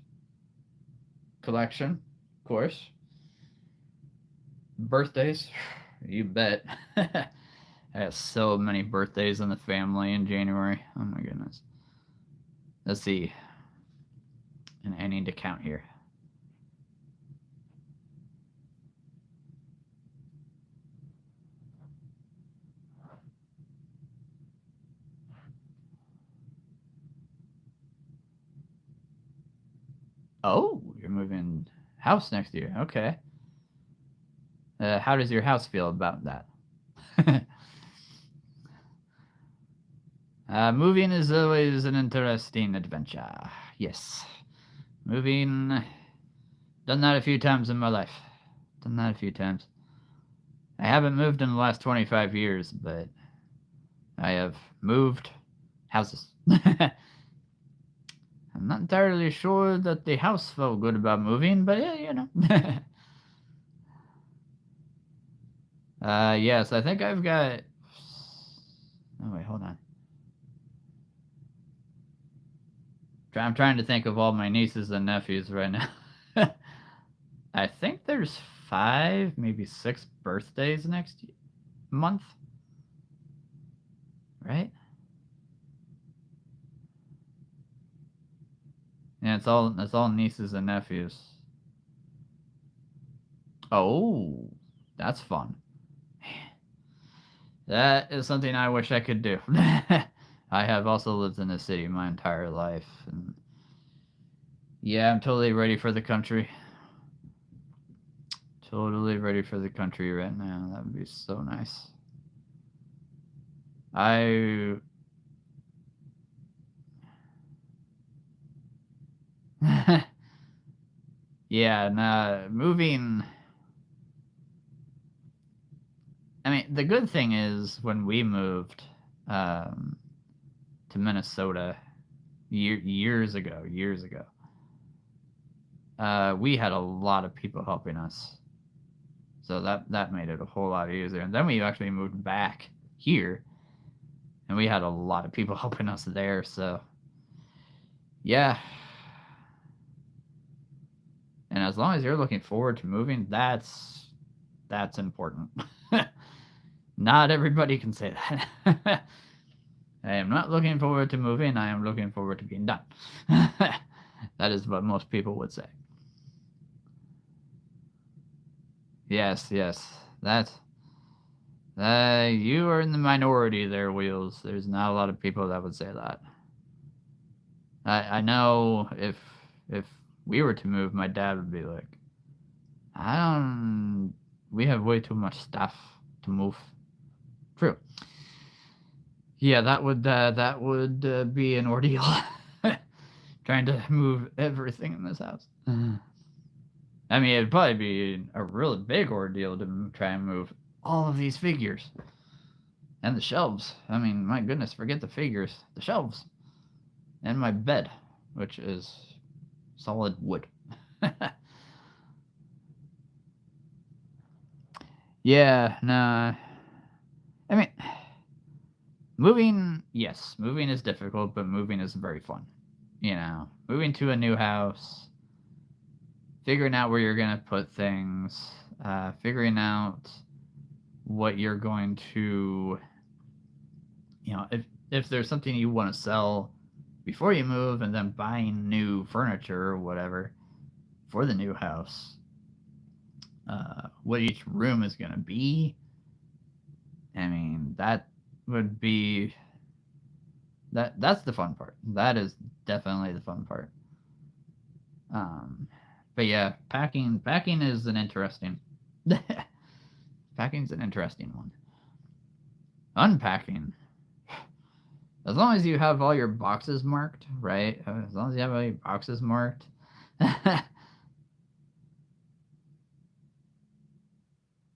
[SPEAKER 1] Collection, of course. Birthdays? You bet. I have so many birthdays in the family in January. Oh my goodness. Let's see. And I need to count here. Oh, you're moving house next year. Okay. How does your house feel about that? Moving is always an interesting adventure. Yes. Moving. Done that a few times in my life. Done that a few times. I haven't moved in the last 25 years, but I have moved houses. I'm not entirely sure that the house felt good about moving, but yeah, you know. Yes, I think I've got. Oh, wait, hold on. I'm trying to think of all my nieces and nephews right now. I think there's 5, maybe 6 birthdays next month. Right? Yeah, it's all nieces and nephews. Oh, that's fun. That is something I wish I could do. I have also lived in the city my entire life, and yeah, I'm totally ready for the country. Totally ready for the country right now. That would be so nice. I yeah, nah, moving. I mean, the good thing is when we moved um, to Minnesota years ago, we had a lot of people helping us, so that made it a whole lot easier. And then we actually moved back here, and we had a lot of people helping us there. So yeah, and as long as you're looking forward to moving, that's important. Not everybody can say that. I am not looking forward to moving. I am looking forward to being done. That is what most people would say. Yes, yes. You are in the minority there, Wheels. There's not a lot of people that would say that. I know if we were to move, my dad would be like, I don't. We have way too much stuff to move. True. Yeah, that would be an ordeal. Trying to move everything in this house. I mean, it'd probably be a really big ordeal to try and move all of these figures and the shelves. I mean, my goodness, forget the figures, the shelves, and my bed, which is solid wood. Yeah, nah. I mean, moving is difficult, but moving is very fun. You know, moving to a new house, figuring out where you're gonna put things, figuring out what you're going to, if there's something you want to sell before you move, and then buying new furniture or whatever for the new house, what each room is going to be. I mean, that would be that's the fun part. That is definitely the fun part. Um, but yeah, packing is an interesting packing's an interesting one. Unpacking, as long as you have all your boxes marked, right? As long as you have all your boxes marked.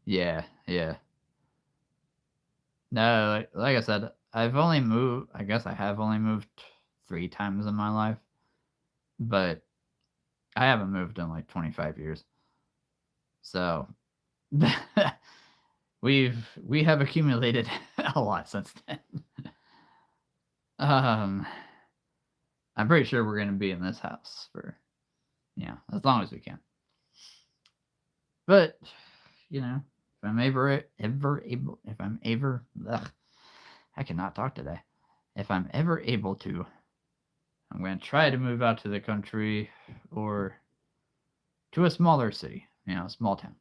[SPEAKER 1] Yeah, yeah. No, like I said, I've only moved. I guess I have only moved 3 times in my life, but I haven't moved in like 25 years. So we have accumulated a lot since then. Um, I'm pretty sure we're gonna be in this house for as long as we can. But you know, if I'm ever able, if I'm ever, ugh, I cannot talk today. If I'm ever able to, I'm going to try to move out to the country or to a smaller city, you know, a small town.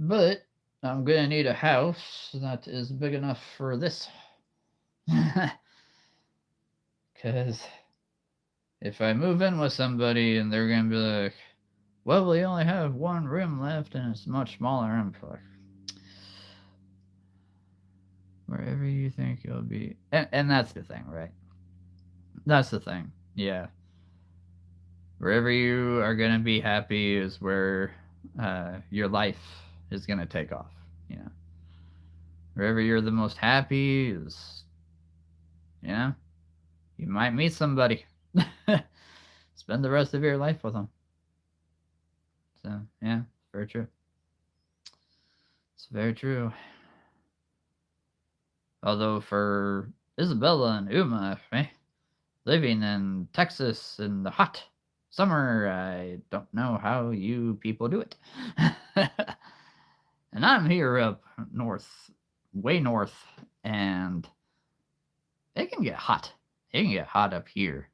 [SPEAKER 1] But I'm going to need a house that is big enough for this. Because if I move in with somebody and they're going to be like, well, we only have one room left and it's much smaller, I'm like, wherever you think you'll be. And that's the thing, right? That's the thing. Yeah. Wherever you are going to be happy is where your life is going to take off. You know, wherever you're the most happy is, you know, you might meet somebody. Spend the rest of your life with them. So, yeah, very true. It's very true. Although for Isabella and Uma, living in Texas in the hot summer, I don't know how you people do it. And I'm here up north, way north, and it can get hot. It can get hot up here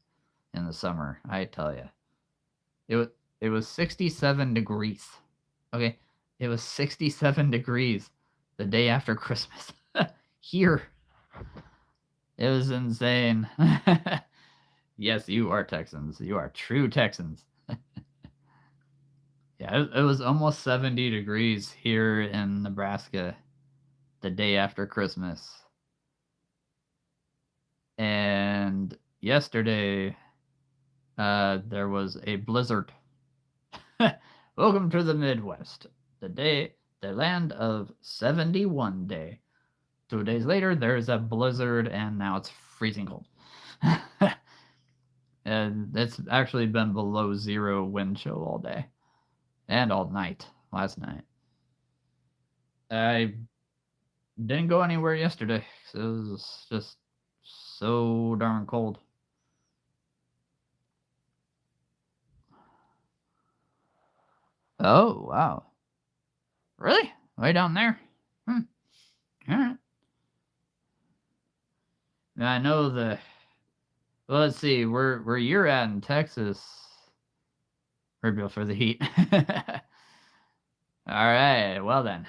[SPEAKER 1] in the summer, I tell you. It was 67 degrees. Okay, it was 67 degrees the day after Christmas. Here. It was insane. Yes, you are Texans. You are true Texans. Yeah, it was almost 70 degrees here in Nebraska the day after Christmas. And yesterday, there was a blizzard. Welcome to the Midwest. The land of 71 day. 2 days later, there's a blizzard, and now it's freezing cold. And it's actually been below zero wind chill all day and all night last night. I didn't go anywhere yesterday because it was just so darn cold. Oh, wow. Really? Way down there? Hmm. All right. Now, I know the. Well, let's see. Where you're at in Texas, we're built for the heat. All right. Well then.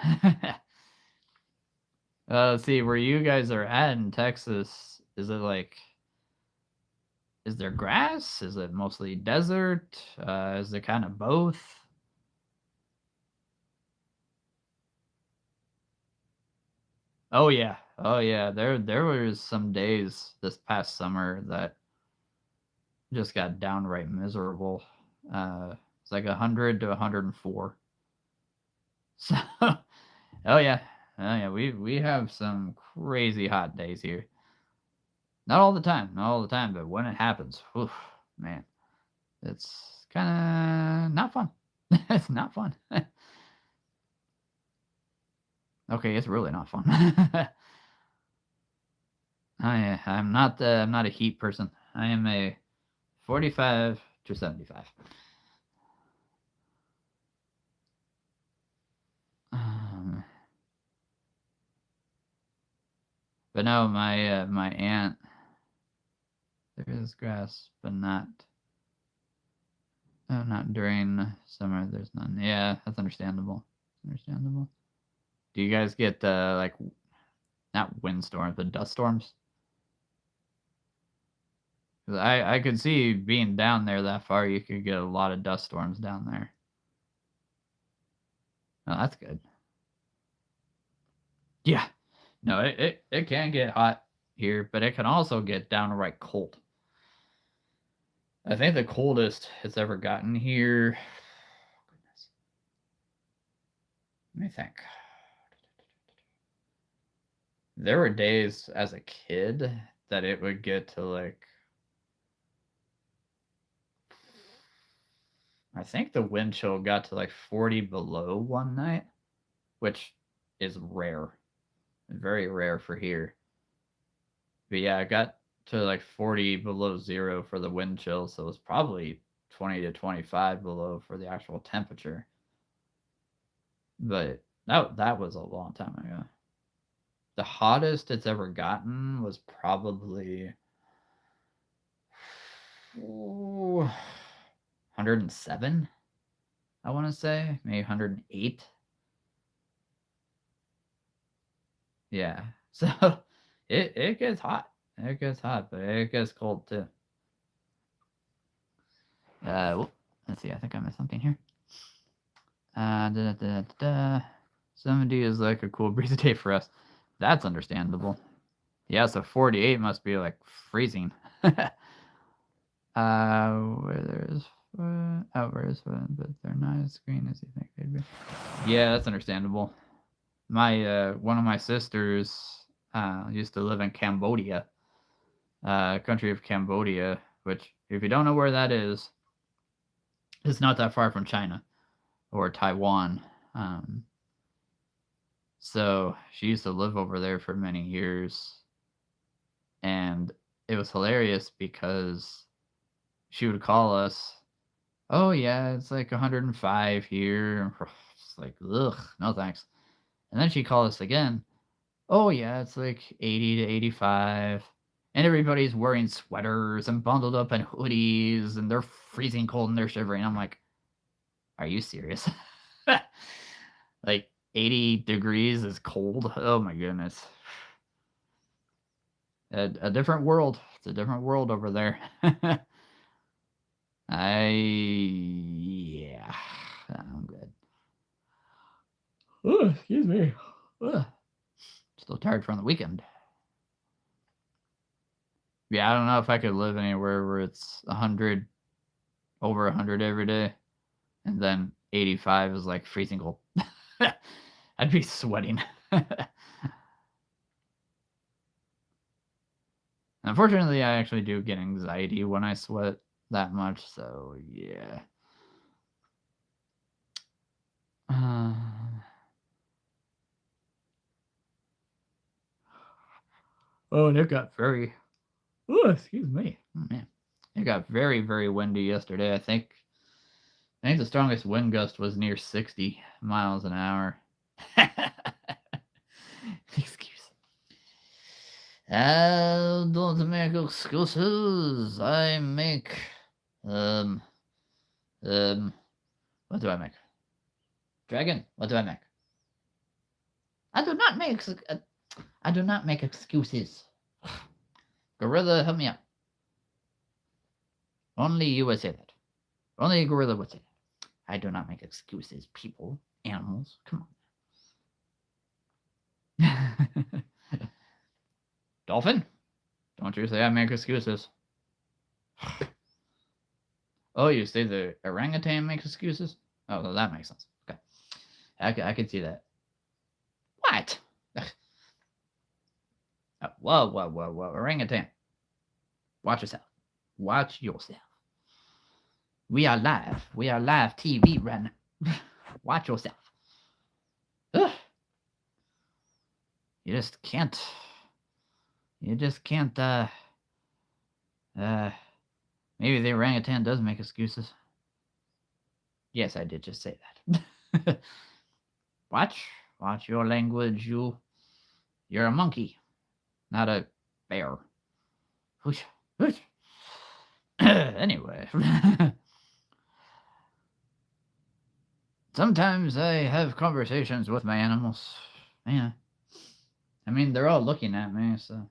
[SPEAKER 1] Let's see. Where you guys are at in Texas, is it like? Is there grass? Is it mostly desert? Is it kind of both? Oh yeah. Oh yeah. There was some days this past summer that just got downright miserable. It's like 100 to 104. So, oh yeah. Oh yeah, we have some crazy hot days here. Not all the time, not all the time, but when it happens, oof, man, it's kind of not fun. It's not fun. Okay, it's really not fun. I'm not a heat person. I am a 45 to 75. But no, my aunt, there is grass, but not. Oh, not during summer. There's none. Yeah, that's understandable. Understandable. Do you guys get like not windstorms, but dust storms? 'Cause I could see being down there that far, you could get a lot of dust storms down there. Oh, that's good. Yeah. No, it can get hot here, but it can also get downright cold. I think the coldest it's ever gotten here. Goodness. Let me think. There were days as a kid that it would get to like I think the wind chill got to like 40 below one night, which is rare. Very rare for here. But yeah, it got to like 40 below zero for the wind chill, so it was probably 20 to 25 below for the actual temperature. But that was a long time ago. The hottest it's ever gotten was probably 107, I want to say. Maybe 108. Yeah. So it gets hot. It gets hot, but it gets cold too. Let's see. I think I missed something here. 70 is like a cool breezy day for us. That's understandable. Yeah, so 48 must be like freezing. Where there's where's but they're not as green as you think they'd be. Yeah, that's understandable. My one of my sisters used to live in Cambodia, country of Cambodia, which if you don't know where that is, it's not that far from China or Taiwan. So she used to live over there for many years, and it was hilarious because she would call us, oh yeah, it's like 105 here. It's like, ugh, no thanks. And then she'd call us again, oh yeah, it's like 80 to 85. And everybody's wearing sweaters and bundled up in hoodies, and they're freezing cold and they're shivering. I'm like, are you serious? Like 80 degrees is cold? Oh my goodness. A different world. It's a different world over there. Yeah, I'm good. Oh, excuse me. Still tired from the weekend. Yeah, I don't know if I could live anywhere where it's 100, over 100 every day, and then 85 is like freezing cold. I'd be sweating. Unfortunately, I actually do get anxiety when I sweat that much, so yeah. Oh, and it got very. Oh, excuse me. Oh, man. It got very, very windy yesterday. I think the strongest wind gust was near 60 miles an hour. Excuse. I don't make excuses. I make what do I make? Dragon, what do I make? I do not make excuses. Gorilla, help me out. Only you would say that. Only a gorilla would say that. I do not make excuses, people, animals. Come on. Dolphin, don't you say I make excuses. Oh, you say the orangutan makes excuses? Oh, well, that makes sense. Okay. I can see that. What? Whoa. Orangutan. Watch yourself. Watch yourself. We are live. We are live TV right now. Watch yourself. Ugh. You just can't. Maybe the orangutan does make excuses. Yes, I did just say that. Watch your language. You're a monkey, not a bear. Anyway. Sometimes I have conversations with my animals. Yeah. I mean, they're all looking at me, so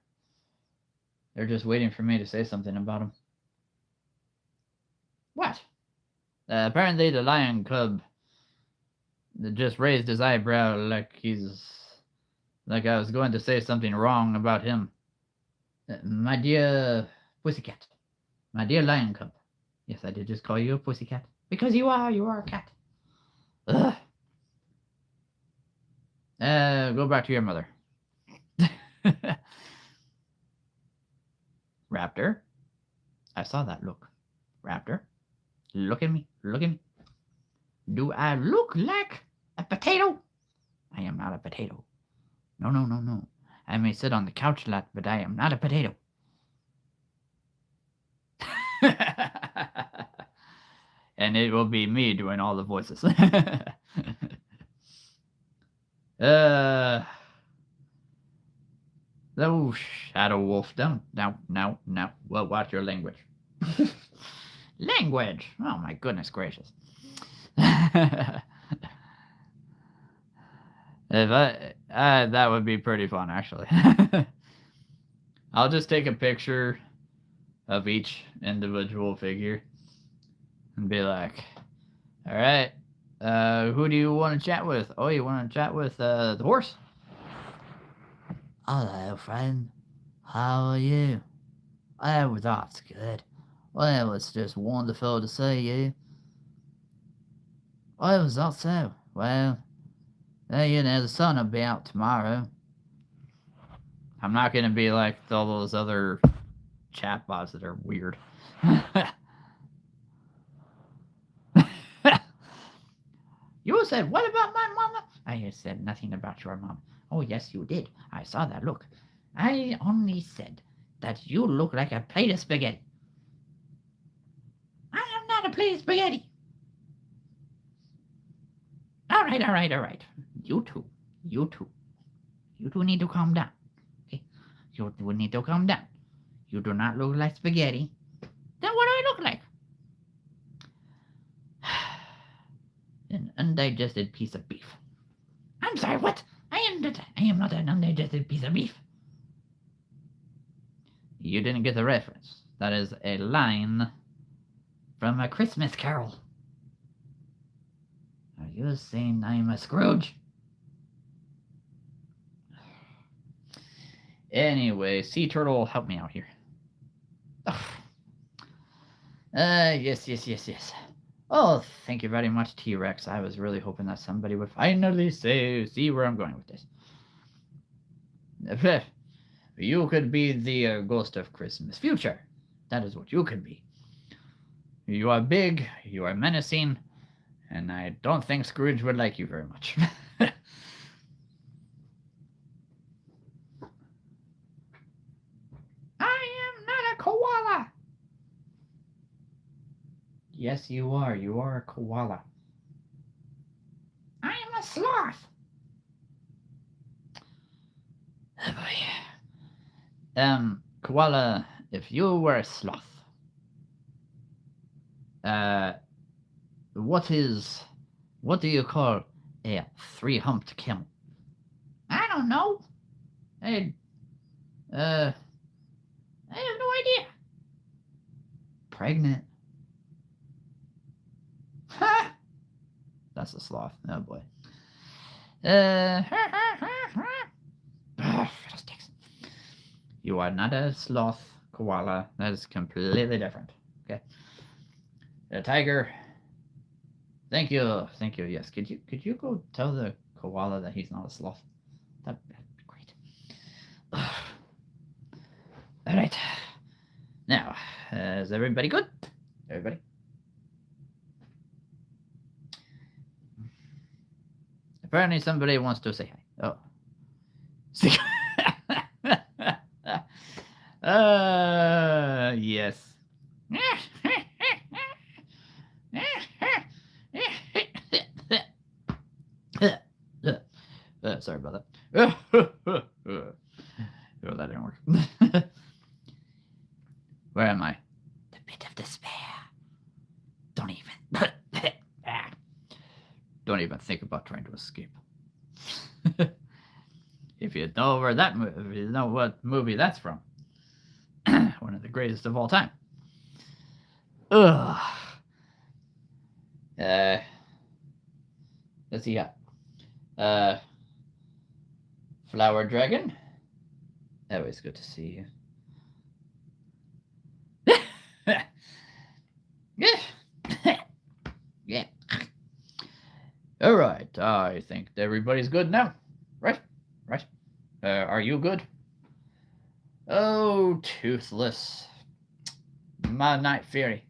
[SPEAKER 1] they're just waiting for me to say something about them. What? Apparently the lion cub just raised his eyebrow like I was going to say something wrong about him. My dear pussycat. My dear lion cub. Yes, I did just call you a pussycat. Because you are a cat. Ugh. Go back to your mother. Raptor. I saw that look. Raptor. Look at me. Do I look like a potato? I am not a potato. No. I may sit on the couch a lot, but I am not a potato. And it will be me doing all the voices. Oh, Shadow Wolf, don't, no. Well, watch your language. Language! Oh my goodness gracious. If that would be pretty fun, actually. I'll just take a picture of each individual figure and be like, all right, who do you want to chat with? Oh, you want to chat with the horse? Hello, friend. How are you? Oh, that's good. Well, it's just wonderful to see you. Oh, is that so? Well, the sun will be out tomorrow. I'm not going to be like all those other chatbots that are weird. You said, what about my mama? I said nothing about your mom. Oh, yes, you did. I saw that look. I only said that you look like a plate of spaghetti. I am not a plate of spaghetti. All right. You two need to calm down. Okay? You need to calm down. You do not look like spaghetti. Then what do I look like? An undigested piece of beef. I'm sorry, what? I am not an undigested piece of beef. You didn't get the reference. That is a line from A Christmas Carol. Are you saying I'm a Scrooge? Anyway, Sea Turtle, help me out here. Yes. Oh, thank you very much, T-Rex. I was really hoping that somebody would finally see where I'm going with this. You could be the ghost of Christmas future. That is what you could be. You are big, you are menacing, and I don't think Scrooge would like you very much. I am not a koala. Yes, you are. You are a koala. I am a sloth. Oh boy. Koala, if you were a sloth, what do you call a three-humped camel? I don't know. I have no idea. Pregnant. Ha! That's a sloth. Oh boy. Fiddlesticks. You are not a sloth, koala. That is completely different. Okay. A tiger. Thank you. Yes. Could you go tell the koala that he's not a sloth? That'd be great. All right. Now, is everybody good? Everybody? Apparently somebody wants to say hi. Oh. Yes. Sorry about that. Oh, that didn't work. Where am I? The pit of despair. Don't even think about trying to escape. If you know where that movie, if you know what movie that's from, one of the greatest of all time. Ugh. Let's see. Flower Dragon. Always good to see you. Yeah. All right. I think everybody's good now. Right. Are you good? Oh, Toothless. My Night Fury.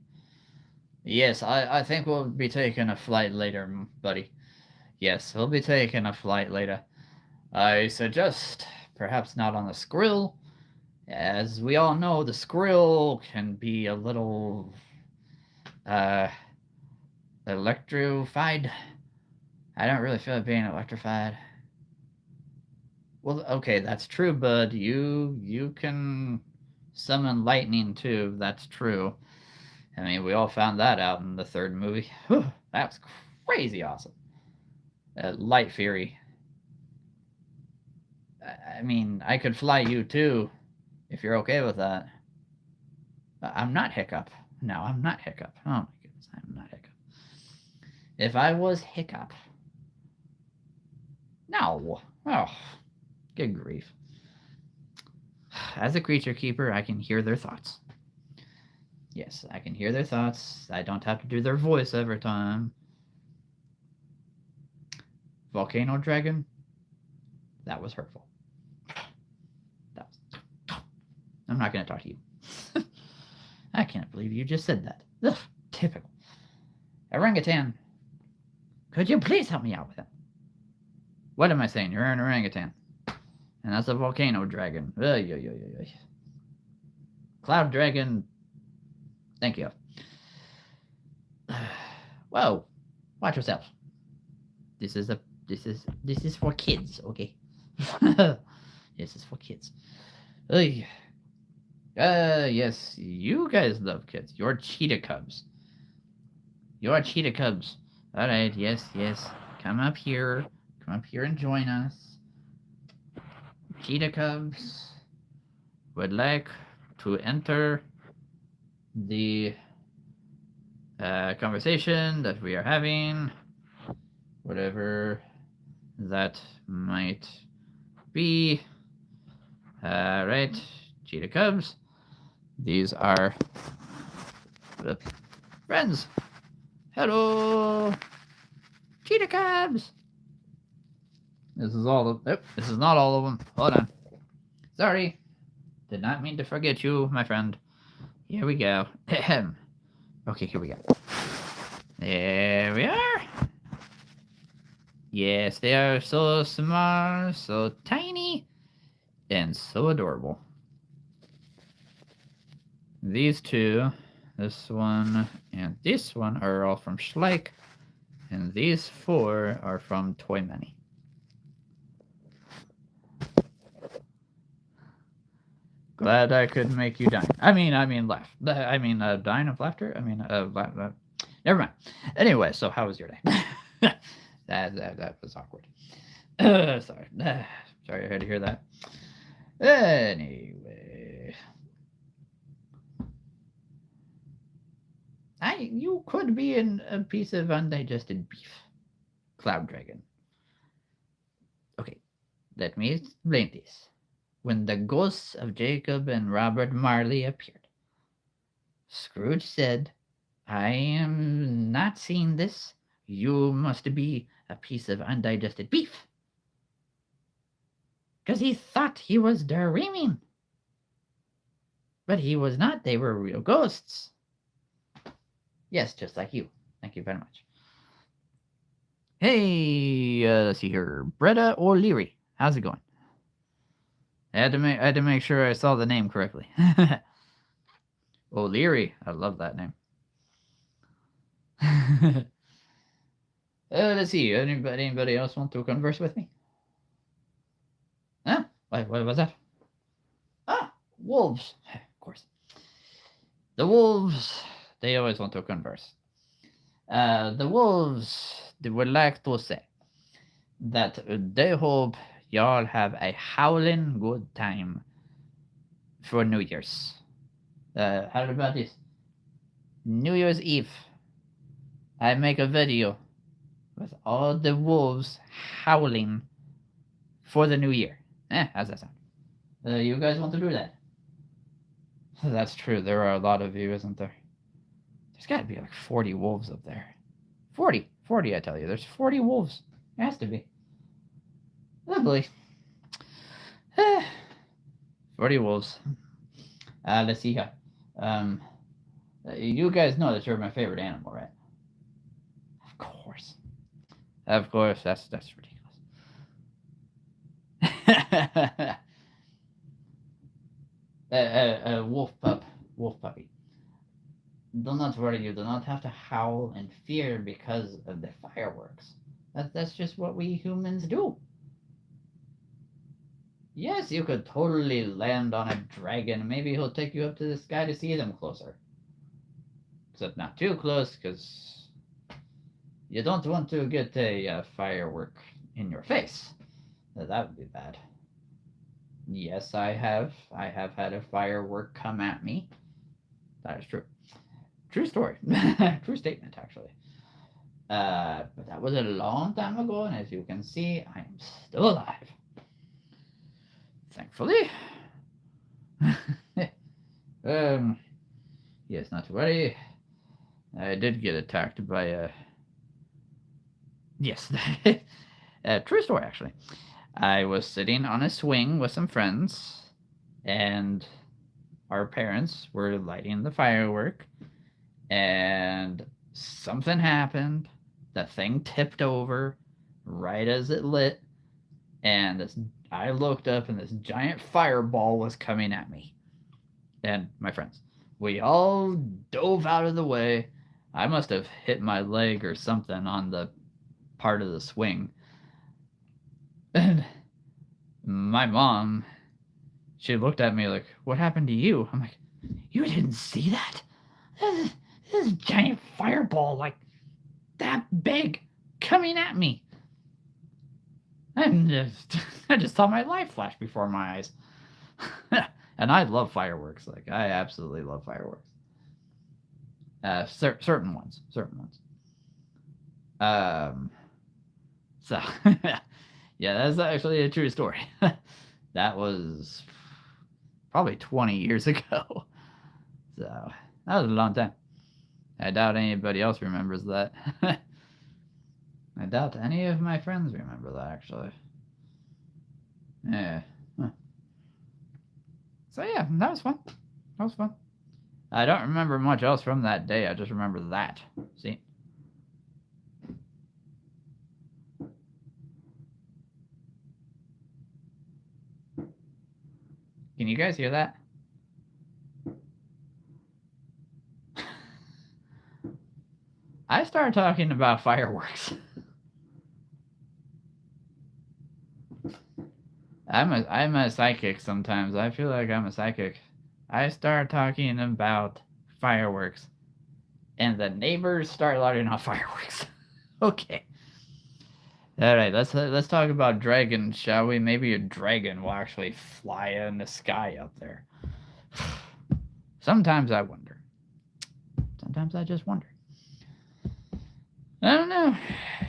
[SPEAKER 1] Yes, I think we'll be taking a flight later, buddy. Yes, we'll be taking a flight later. I suggest perhaps not on the Skrill. As we all know, the Skrill can be a little Electrified? I don't really feel like being electrified. Well, okay, that's true, bud. You can summon lightning too. That's true. I mean, we all found that out in the third movie. Whew, that was crazy awesome. Light Fury. I mean, I could fly you too, if you're okay with that. I'm not Hiccup. No, I'm not Hiccup. Oh my goodness, I'm not Hiccup. If I was Hiccup. No. Oh, good grief. As a creature keeper, I can hear their thoughts. Yes, I can hear their thoughts. I don't have to do their voice every time. Volcano Dragon? That was hurtful. That was... I'm not going to talk to you. I can't believe you just said that. Ugh, typical. Orangutan. Could you please help me out with him? What am I saying? You're an orangutan. And that's a volcano dragon. Cloud dragon. Thank you. Whoa. Watch yourself. This is for kids, okay? This is for kids. Yes, you guys love kids. You're cheetah cubs. You're cheetah cubs. Alright, yes. Come up here. Come up here and join us. Cheetah cubs would like to enter the conversation that we are having. Whatever that might be. Alright, cheetah cubs. These are the friends. Hello, cheetah cubs. This is all of. Nope, this is not all of them. Hold on. Sorry, did not mean to forget you, my friend. Here we go. Okay, here we go. There we are. Yes, they are so small, so tiny, and so adorable. These two, this one and this one, are all from Schleich, and these four are from Toy Money. Glad I could make you dine. I mean, laugh. Dine of laughter. Never mind. Anyway, so how was your day? that was awkward. Sorry. Sorry, I had to hear that. Anyway, you could be in a piece of undigested beef, Cloud Dragon. Okay, let me explain this. When the ghosts of Jacob and Robert Marley appeared, Scrooge said, I am not seeing this. You must be a piece of undigested beef. Because he thought he was dreaming. But he was not. They were real ghosts. Yes, just like you. Thank you very much. Hey, let's see here. Bretta O'Leary. How's it going? I had to make sure I saw the name correctly. O'Leary. I love that name. Let's see. Anybody else want to converse with me? Huh? What was that? Ah, wolves. Of course. The wolves. They always want to converse. The wolves, they would like to say that they hope y'all have a howling good time for New Year's. How about this? New Year's Eve, I make a video with all the wolves howling for the new year. How's that sound? You guys want to do that? That's true. There are a lot of you, isn't there? There's got to be like 40 wolves up there. 40, I tell you. There's 40 wolves. It has to be. Lovely. 40 wolves. Let's see here. You guys know that you're my favorite animal, right? Of course. That's ridiculous. Wolf puppy. Do not worry, you do not have to howl in fear because of the fireworks. That's just what we humans do. Yes, you could totally land on a dragon. Maybe he'll take you up to the sky to see them closer. Except not too close, because you don't want to get a firework in your face. That would be bad. Yes, I have. I have had a firework come at me. That is true. True story. True statement, actually. But that was a long time ago, and as you can see, I am still alive. Thankfully. Yes, not to worry. I did get attacked by a. Yes, true story, actually. I was sitting on a swing with some friends, and our parents were lighting the firework, and something happened. The thing tipped over right as it lit, and I looked up, and this giant fireball was coming at me and my friends. We all dove out of the way. I must have hit my leg or something on the part of the swing. And my mom, she looked at me like, "What happened to you?" I'm like, "You didn't see that? This giant fireball, like that big, coming at me." And I just saw my life flash before my eyes. And I love fireworks. Like, I absolutely love fireworks. Certain ones. Um, so, yeah, that's actually a true story. That was probably 20 years ago. So, that was a long time. I doubt anybody else remembers that. I doubt any of my friends remember that, actually. Yeah. Huh. So, yeah, that was fun. I don't remember much else from that day. I just remember that. See? Can you guys hear that? I started talking about fireworks. I'm a psychic sometimes. I feel like I'm a psychic. I start talking about fireworks, and the neighbors start lighting off fireworks. Okay. All right, let's talk about dragons, shall we? Maybe a dragon will actually fly in the sky up there. Sometimes I wonder. Sometimes I just wonder. I don't know.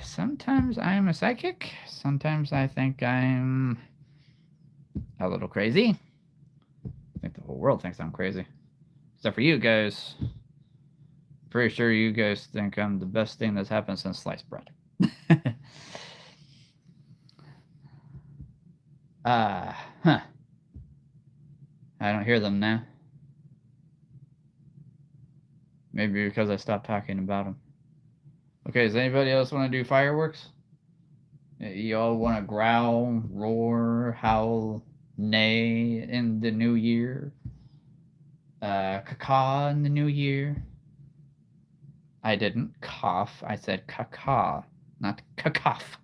[SPEAKER 1] Sometimes I'm a psychic. Sometimes I think I'm a little crazy. I think the whole world thinks I'm crazy. Except for you guys. Pretty sure you guys think I'm the best thing that's happened since sliced bread. Huh. I don't hear them now. Maybe because I stopped talking about them. Okay, does anybody else want to do fireworks? You all want to growl, roar, howl, neigh in the new year? Caca in the new year? I didn't cough. I said caca, not cacough.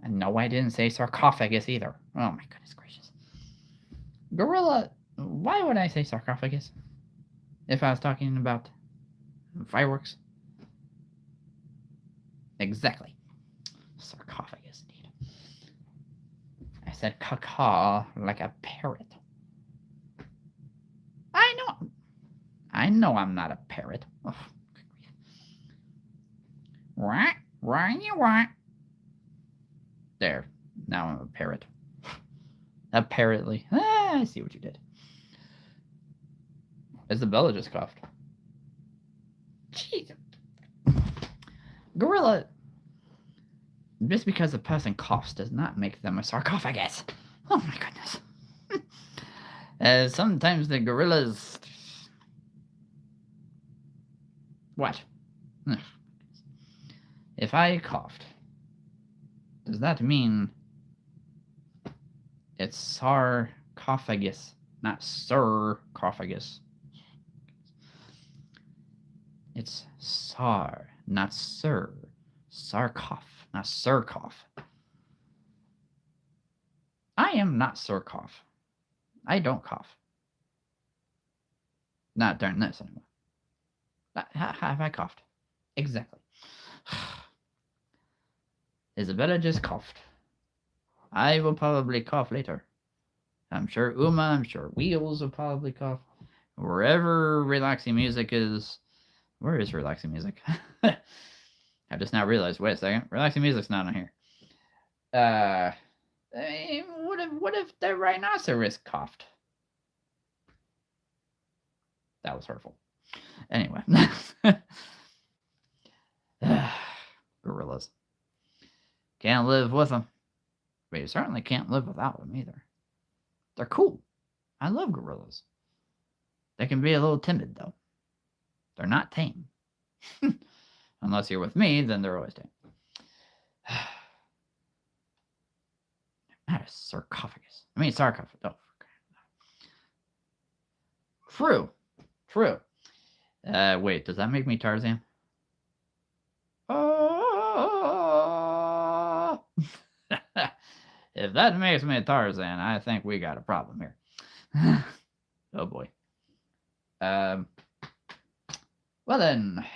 [SPEAKER 1] And no, I didn't say sarcophagus either. Oh my goodness gracious. Gorilla, why would I say sarcophagus if I was talking about fireworks? Exactly. Sarcophagus, indeed. I said caca like a parrot. I know I'm not a parrot. Oh, there. Now I'm a parrot. Apparently. I see what you did. Isabella just coughed. Jeez. Gorilla. Just because a person coughs does not make them a sarcophagus. Oh my goodness. Sometimes the gorillas. What? If I coughed, does that mean it's sarcophagus, not sarcophagus? It's Sar, not Sir. Sarkov, not Surkov. I am not Surkov. I don't cough. Not during this anymore. Have I coughed? Exactly. Isabella just coughed. I will probably cough later. I'm sure Uma, I'm sure Wheels will probably cough. Wherever relaxing music is. Where is relaxing music? I just now realized, wait a second, relaxing music's not on here. I mean, what if the rhinoceros coughed? That was hurtful. Anyway. Gorillas. Can't live with them. But you certainly can't live without them either. They're cool. I love gorillas. They can be a little timid, though. They're not tame. Unless you're with me, then they're always tame. Not a sarcophagus. I mean, sarcophagus. Oh. True. Wait, does that make me Tarzan? Oh. If that makes me Tarzan, I think we got a problem here. Oh boy. Well then.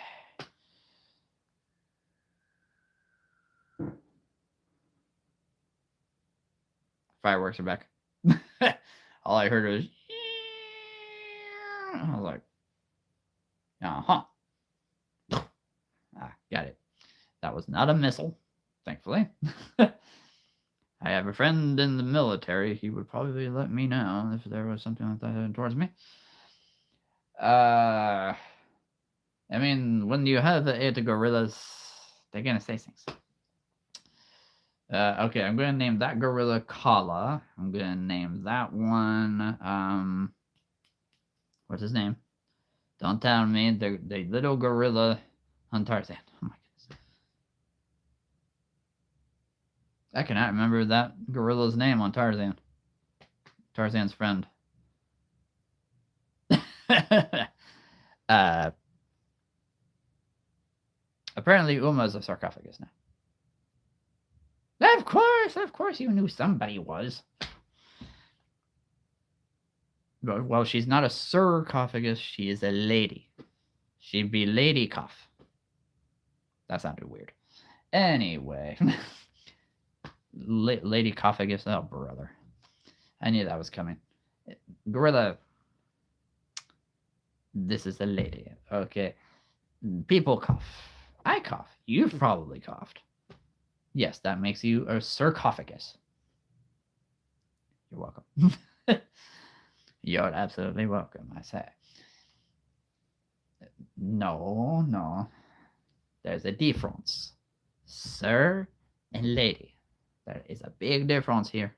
[SPEAKER 1] Fireworks are back. All I heard was. I was like, uh-huh. Got it. That was not a missile, thankfully. I have a friend in the military. He would probably let me know if there was something like that headed towards me. I mean, when you have 8 gorillas, they're going to say things. Okay, I'm going to name that gorilla Kala. I'm going to name that one, what's his name? Don't tell me, the little gorilla on Tarzan. Oh my goodness. I cannot remember that gorilla's name on Tarzan. Tarzan's friend. Apparently Uma's a sarcophagus now. Of course you knew somebody was. Well, she's not a sarcophagus, she is a lady. She'd be Lady Cough. That sounded weird. Anyway. Lady Coughagus. Oh, brother. I knew that was coming. Gorilla. This is a lady. Okay. People cough. I cough. You've probably coughed. Yes, that makes you a sarcophagus. You're welcome. You're absolutely welcome, I say. No. There's a difference. Sir and lady. There is a big difference here.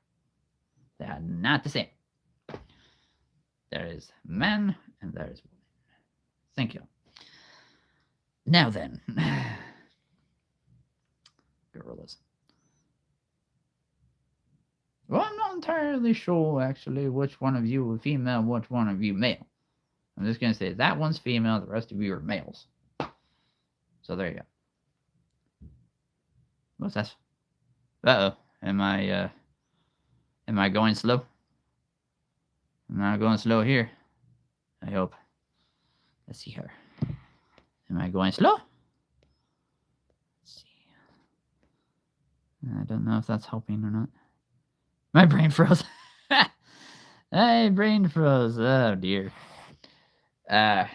[SPEAKER 1] They are not the same. There is man and there is woman. Thank you. Now then. Gorillas. Well, I'm not entirely sure, actually, which one of you are female, which one of you male. I'm just going to say that one's female, the rest of you are males. So there you go. What's that? Uh-oh. Am I going slow? I'm not going slow here. I hope. Let's see here. Am I going slow? Let's see. I don't know if that's helping or not. My brain froze. My brain froze. Oh, dear. Yeah.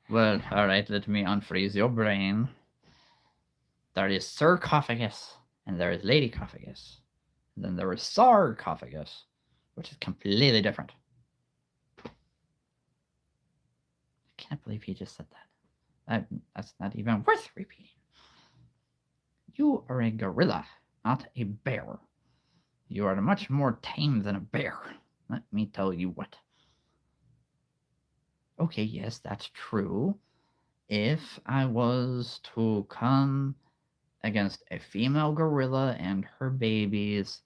[SPEAKER 1] Well, alright, let me unfreeze your brain. There is sarcophagus, and there is ladycophagus. And then there is sarcophagus, which is completely different. I can't believe he just said that. That's not even worth repeating. You are a gorilla, not a bear. You are much more tame than a bear. Let me tell you what. Okay, yes, that's true. If I was to come against a female gorilla and her babies,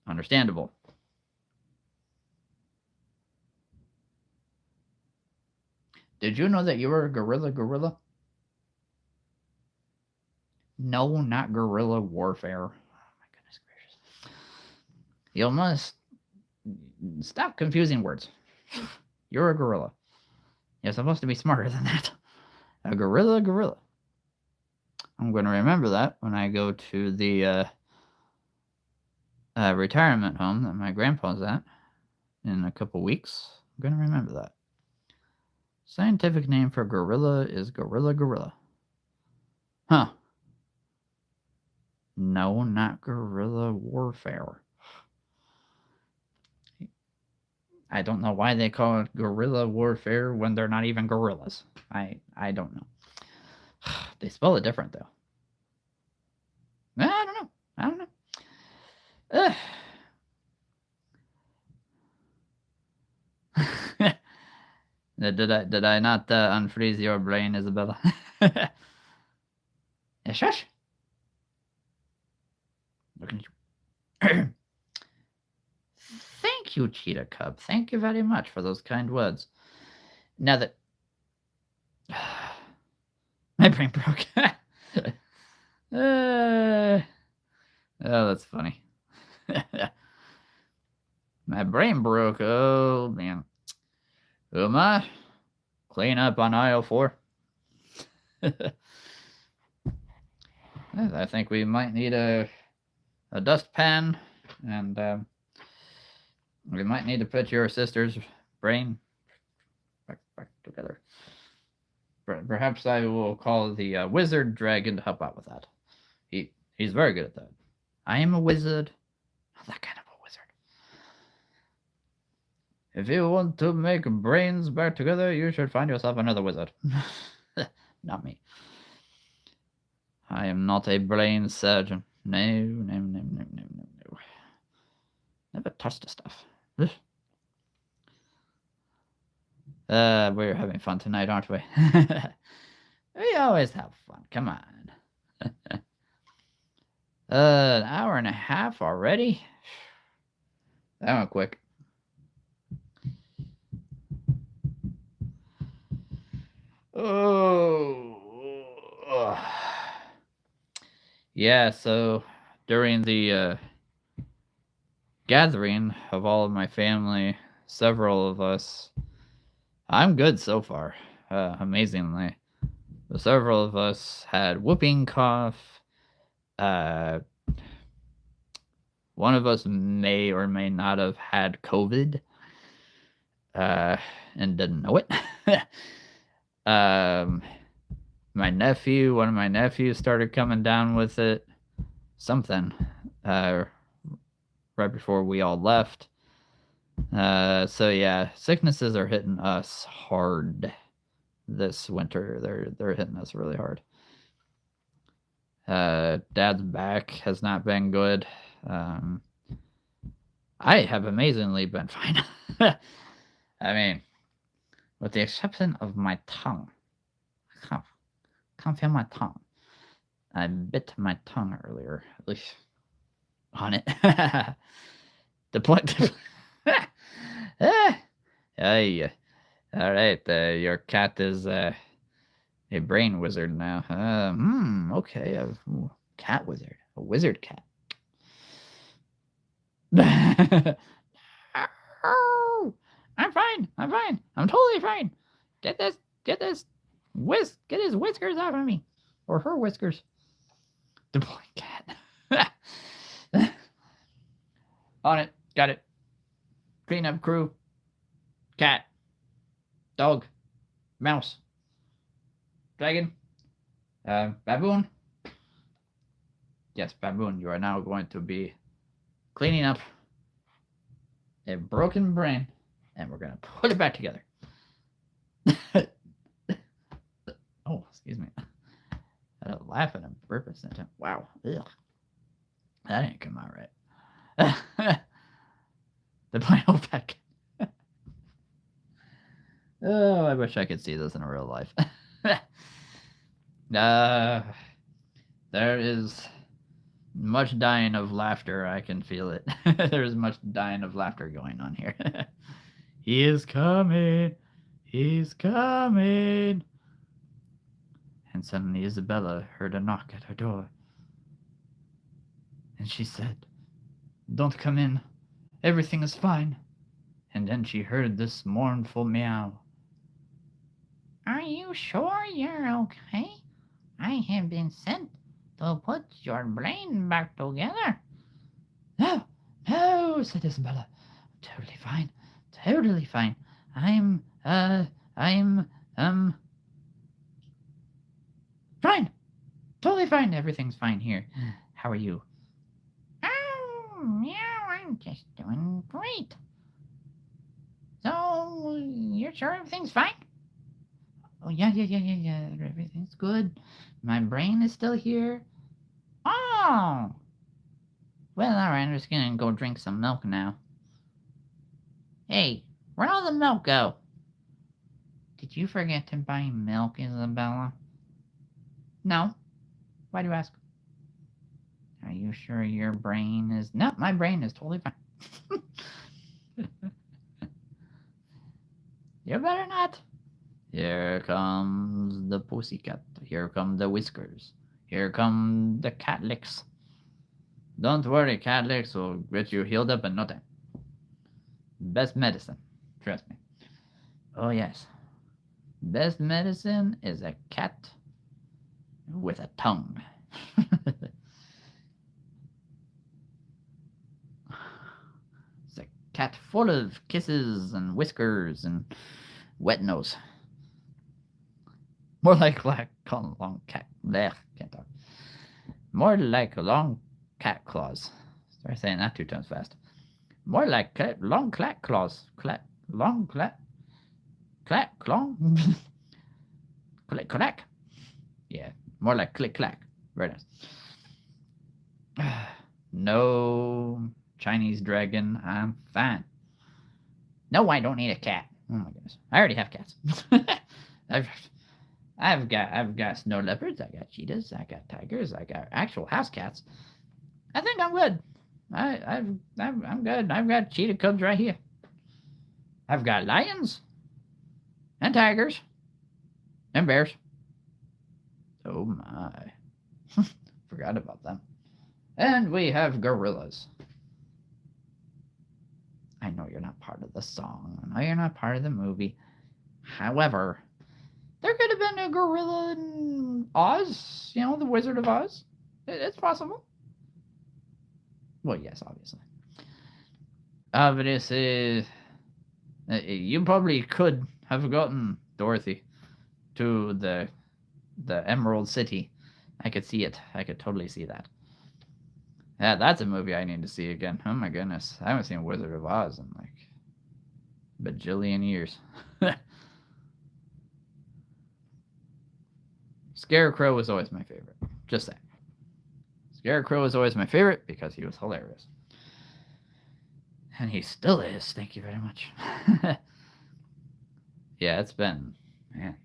[SPEAKER 1] understandable. Did you know that you were a gorilla? No, not guerrilla warfare. Oh my goodness gracious. You must stop confusing words. You're a gorilla. You're supposed to be smarter than that. A gorilla. I'm going to remember that when I go to the retirement home that my grandpa's at in a couple weeks. I'm going to remember that. Scientific name for gorilla is gorilla. Huh. No, not guerrilla warfare. I don't know why they call it guerrilla warfare when they're not even gorillas. I don't know. They spell it different though. I don't know. Did I not unfreeze your brain, Isabella? Yeah, shush. Looking at you. Thank you, Cheetah Cub. Thank you very much for those kind words. Now that my brain broke. Oh, that's funny. My brain broke. Oh man. Who am I? Clean up on aisle 4. I think we might need a dustpan, and we might need to put your sister's brain back together. Perhaps I will call the wizard dragon to help out with that. He's very good at that. I am a wizard. Not that kind of a wizard. If you want to make brains back together, you should find yourself another wizard. Not me. I am not a brain surgeon. No. Never touched the stuff. We're having fun tonight, aren't we? We always have fun. Come on. An hour and a half already? That went quick. Oh. Yeah, so during the gathering of all of my family, several of us, I'm good so far, amazingly. But several of us had whooping cough. One of us may or may not have had COVID, and didn't know it. One of my nephews started coming down with it, something, right before we all left. So yeah, sicknesses are hitting us hard this winter. They're hitting us really hard. Dad's back has not been good. I have amazingly been fine. I mean, with the exception of my tongue. I can't feel my tongue. I bit my tongue earlier, at least on it. The point. Hey, all right. Your cat is a brain wizard now. Okay, a cat wizard, a wizard cat. I'm fine. I'm totally fine. Get his whiskers off of me, or her whiskers. The boy cat. On it. Got it. Cleanup crew. Cat. Dog. Mouse. Dragon. Baboon. Yes, baboon. You are now going to be cleaning up a broken brain, and we're going to put it back together. Oh, excuse me. I had a laugh and a burp at the same time. Wow. Ugh. That didn't come out right. The plain old pet. Oh, I wish I could see this in real life. There is much dying of laughter. I can feel it. There's much dying of laughter going on here. He is coming. He's coming. And suddenly Isabella heard a knock at her door. And she said, "Don't come in. Everything is fine." And then she heard this mournful meow. "Are you sure you're okay? I have been sent to put your brain back together." "No, no," said Isabella. "Totally fine. Totally fine. I'm fine. Totally fine. Everything's fine here. How are you?" "Oh, yeah, I'm just doing great." "So, you're sure everything's fine?" "Oh, yeah. Everything's good. My brain is still here." "Oh! Well, alright, I'm just gonna go drink some milk now." "Hey, where'd all the milk go?" "Did you forget to buy milk, Isabella?" "No. Why do you ask?" "Are you sure your brain is..." "No, my brain is totally fine." "You better not." Here comes the pussycat. Here come the whiskers. Here come the cat licks. Don't worry, cat licks will get you healed up in no time. Best medicine. Trust me. Oh, yes. Best medicine is a cat with a tongue. It's a cat full of kisses and whiskers and wet nose. More like long cat. Blech, can't talk. More like long cat claws. Start saying that 2 times fast. More like long clack claws. Long clack. Clack, clong. Click, clack. Yeah, more like click, clack. Very nice. No Chinese dragon. I'm fine. No, I don't need a cat. Oh my goodness. I already have cats. I've got snow leopards, I got cheetahs, I got tigers, I got actual house cats. I think I'm good. I'm good. I've got cheetah cubs right here. I've got lions and tigers and bears. Oh my. Forgot about them. And we have gorillas. I know you're not part of the song. I know you're not part of the movie. However, there could have been a gorilla in Oz. You know, the Wizard of Oz. It's possible. Well, yes, obviously. Obviously, you probably could have gotten Dorothy to the Emerald City. I could see it. I could totally see that. Yeah, that's a movie I need to see again. Oh my goodness. I haven't seen Wizard of Oz in like bajillion years. Scarecrow was always my favorite. Just saying. Scarecrow was always my favorite because he was hilarious. And he still is. Thank you very much. Yeah, it's been... Man.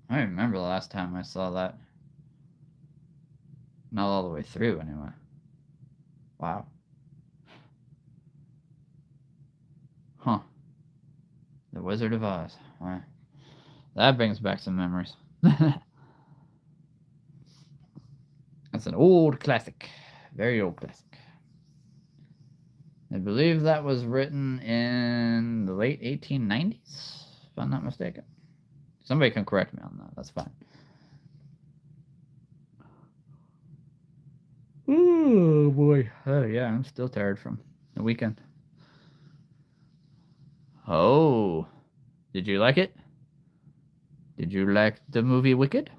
[SPEAKER 1] I don't remember the last time I saw that. Not all the way through, anyway. Wow. Huh. The Wizard of Oz. Wow. That brings back some memories. That's an old classic. Very old classic. I believe that was written in the late 1890s, if I'm not mistaken. Somebody can correct me on that. That's fine. Oh, boy. Oh, yeah, I'm still tired from the weekend. Oh. Did you like it? Did you like the movie Wicked?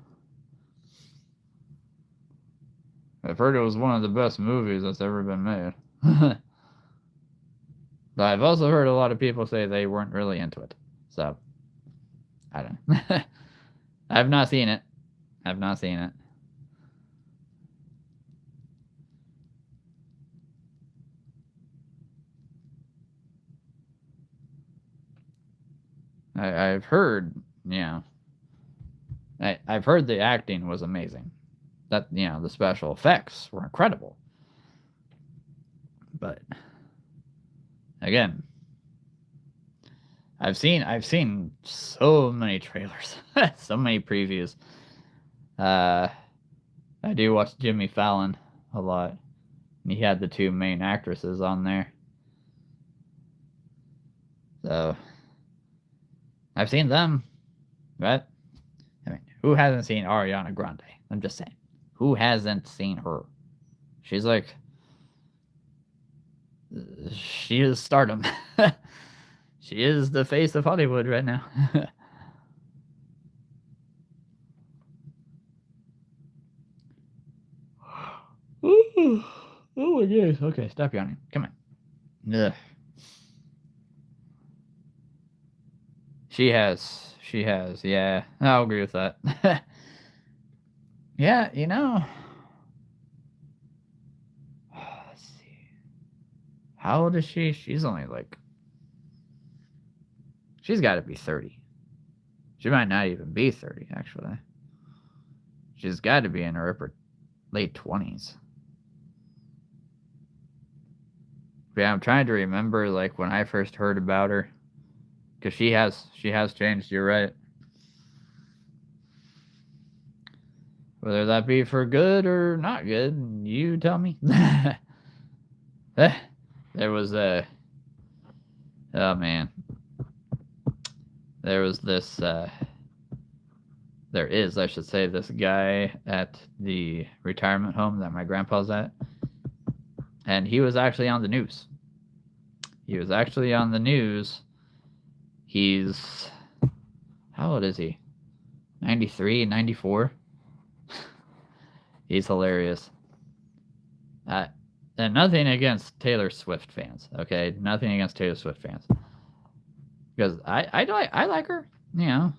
[SPEAKER 1] I've heard it was one of the best movies that's ever been made. But I've also heard a lot of people say they weren't really into it. So, I don't know. I've not seen it. I've not seen it. I've heard, I've heard the acting was amazing. That, the special effects were incredible. But, again, I've seen so many trailers, so many previews. I do watch Jimmy Fallon a lot. He had the two main actresses on there. So I've seen them, right? I mean, who hasn't seen Ariana Grande? I'm just saying. Who hasn't seen her? She's like, she is stardom. She is the face of Hollywood right now. Ooh. Oh my goodness. Okay, stop yawning. Come on. Ugh. She has. Yeah, I'll agree with that. Yeah, let's see. How old is she? She's only like. She's got to be 30. She might not even be 30, actually. She's got to be in her upper late 20s. Yeah, I'm trying to remember like when I first heard about her, because she has changed. You're right. Whether that be for good or not good, you tell me. There was a. Oh man. There was this. There is, I should say, this guy at the retirement home that my grandpa's at, and he was actually on the news. He's how old is he? 93, 94. He's hilarious. And nothing against Taylor Swift fans, okay? Nothing against Taylor Swift fans, because I like her. I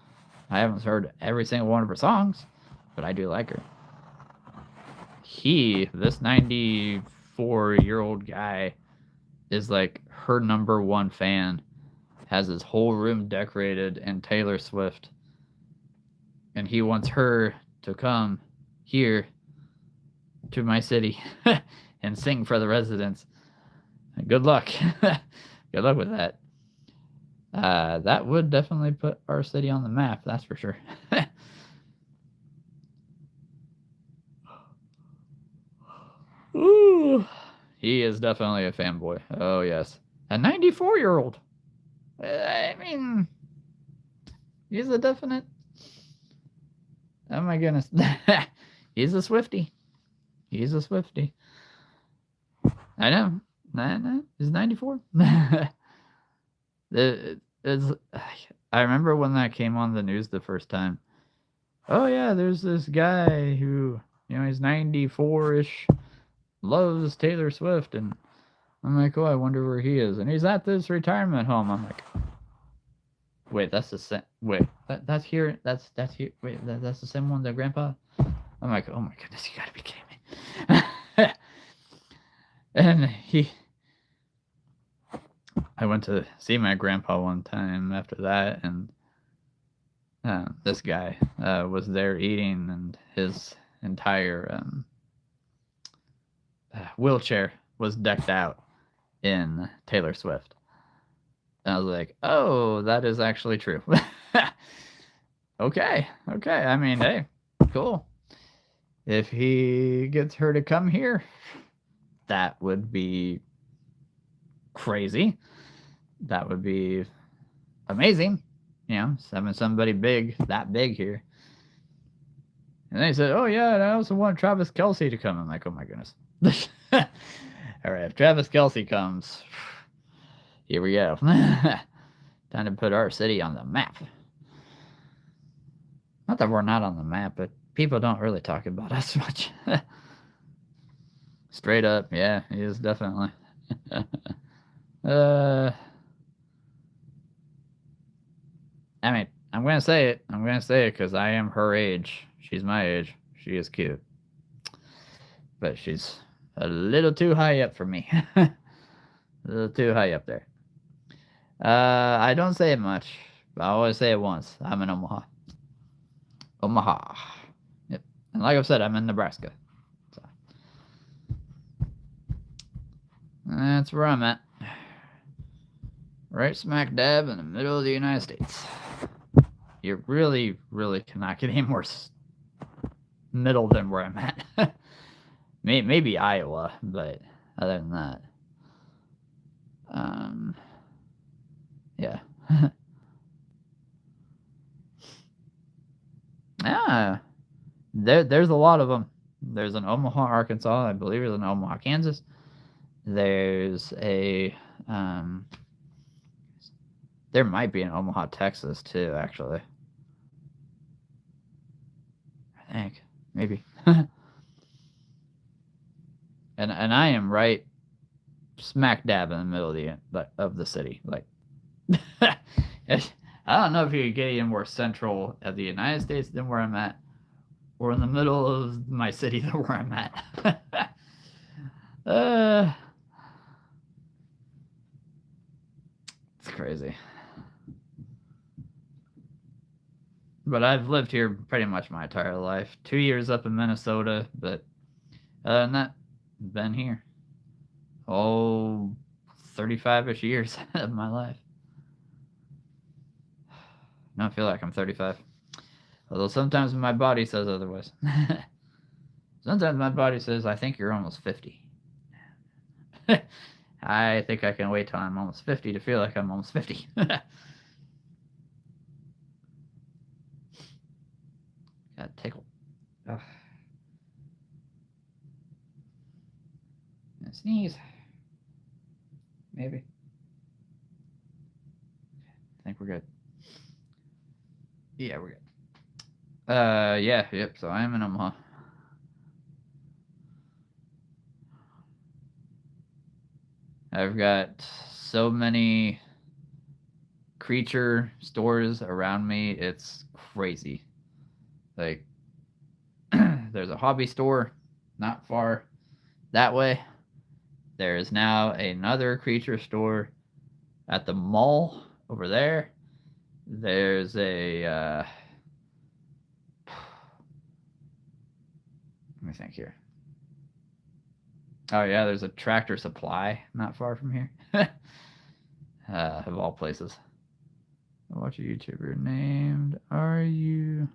[SPEAKER 1] haven't heard every single one of her songs, but I do like her. This 94-year-old guy, is like her number one fan. Has his whole room decorated in Taylor Swift, and he wants her to come here to my city and sing for the residents. Good luck. Good luck with that. That would definitely put our city on the map, that's for sure. Ooh, he is definitely a fanboy. Oh, yes. A 94-year-old. I mean, he's a definite. Oh my goodness. He's a Swiftie. I know. He's 94. I remember when that came on the news the first time. Oh yeah, there's this guy who, he's 94-ish, loves Taylor Swift, and I'm like, oh, I wonder where he is, and he's at this retirement home. I'm like, wait, that's the same. Wait, that's here. That's here. Wait, that's the same one that Grandpa. I'm like, oh my goodness, you gotta be kidding me. And I went to see my grandpa one time after that, and this guy was there eating, and his entire wheelchair was decked out in Taylor Swift. And I was like, oh, that is actually true. Okay. I mean, hey, cool. If he gets her to come here, that would be crazy. That would be amazing. Having somebody that big here. And then he said, oh, yeah, and I also want Travis Kelce to come. I'm like, oh, my goodness. All right, if Travis Kelce comes, here we go. Time to put our city on the map. Not that we're not on the map, but people don't really talk about us much. Straight up, yeah, he is definitely. I mean, I'm gonna say it because I am her age. She's my age. She is cute, but she's a little too high up for me. A little too high up there. I don't say it much, but I always say it once. I'm in Omaha. Yep. And like I've said, I'm in Nebraska. So that's where I'm at. right smack dab in the middle of the United States. You really, really cannot get any more middle than where I'm at. Maybe Iowa, but other than that, yeah. Yeah, there's a lot of them. There's an Omaha, Arkansas. I believe there's an Omaha, Kansas. There's a there might be an Omaha, Texas too. Actually, I think maybe. and I am right smack dab in the middle of the city. Like, I don't know if you could get any more central of the United States than where I'm at, or in the middle of my city than where I'm at. It's crazy. But I've lived here pretty much my entire life. 2 years up in Minnesota, but other than that, been here. 35-ish years of my life. I don't feel like I'm 35. Although sometimes my body says otherwise. Sometimes my body says, I think you're almost 50. I think I can wait till I'm almost 50 to feel like I'm almost 50. Got tickled. Ugh. Sneeze. Maybe. I think we're good. Yeah, we're good. Yeah, yep, so I am in Omaha. I've got so many creature stores around me, it's crazy. Like, there's a hobby store not far that way. There is now another creature store at the mall over there. There's a let me think here. Oh yeah, there's a Tractor Supply not far from here. Of all places. I watch a YouTuber named Are You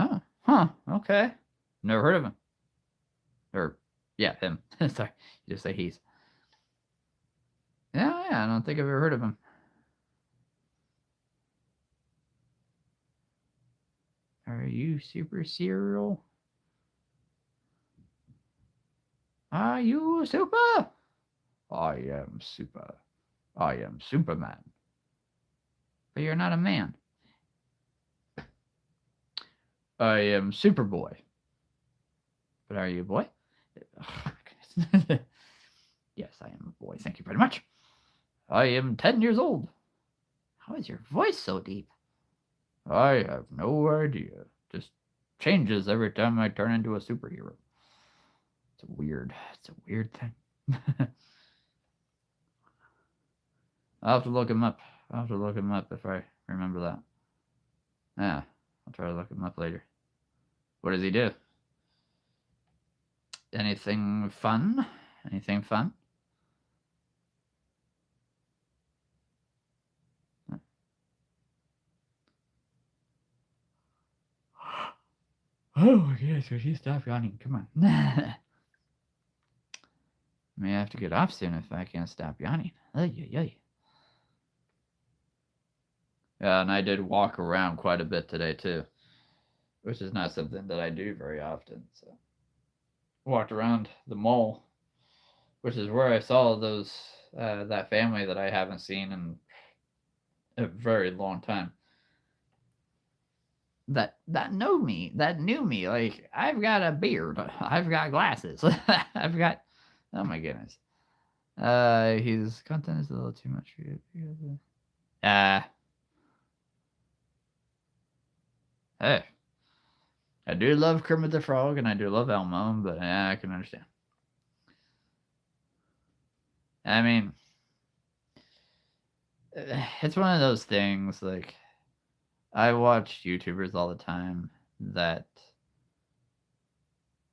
[SPEAKER 1] Oh, huh, okay. Never heard of him. Or yeah, him. Sorry, you just say he's. Yeah, I don't think I've ever heard of him. Are you super serial? Are you super? I am super. I am Superman. But you're not a man. I am Superboy. But are you a boy? Yes, I am a boy. Thank you very much. I am 10 years old. How is your voice so deep? I have no idea. Just changes every time I turn into a superhero. It's weird. It's a weird thing. I'll have to look him up. I'll have to look him up if I remember that. Yeah, I'll try to look him up later. What does he do? Anything fun? Anything fun? Oh my gosh, would you stop yawning? Come on. May have to get off soon if I can't stop yawning. Yeah, and I did walk around quite a bit today too, which is not something that I do very often. So, walked around the mall, which is where I saw that family that I haven't seen in a very long time. That knew me. Like, I've got a beard, I've got glasses, I've got. Oh my goodness. His content is a little too much for you. Hey, I do love Kermit the Frog and I do love Elmo, but yeah, I can understand. I mean, it's one of those things. Like, I watch YouTubers all the time that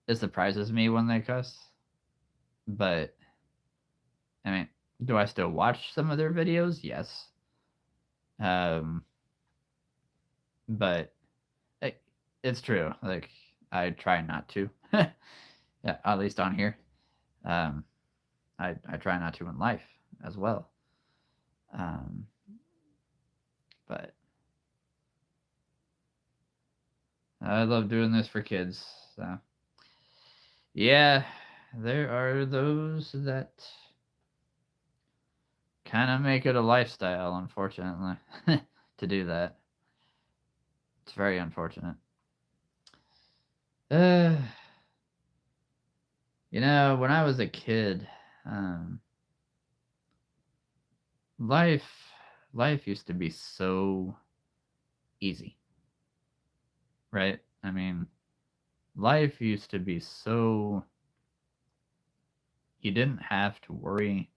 [SPEAKER 1] it surprises me when they cuss. But I mean, do I still watch some of their videos? Yes. Um, but it, it's true. Like I try not to. Yeah, at least on here. Um, I try not to in life as well. Um, but I love doing this for kids. So yeah, there are those that kind of make it a lifestyle, unfortunately, to do that. It's very unfortunate. Uh, when I was a kid, um, life life used to be so easy, right? I mean, life used to be so you didn't have to worry.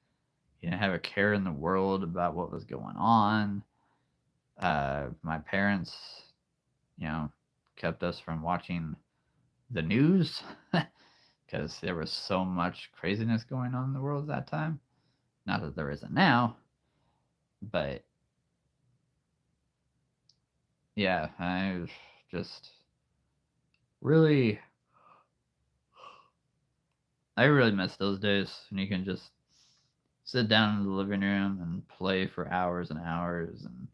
[SPEAKER 1] You didn't have a care in the world about what was going on. My parents, you know, kept us from watching the news because there was so much craziness going on in the world at that time. Not that there isn't now, but yeah, I just really, I really miss those days when you can just sit down in the living room and play for hours and hours, and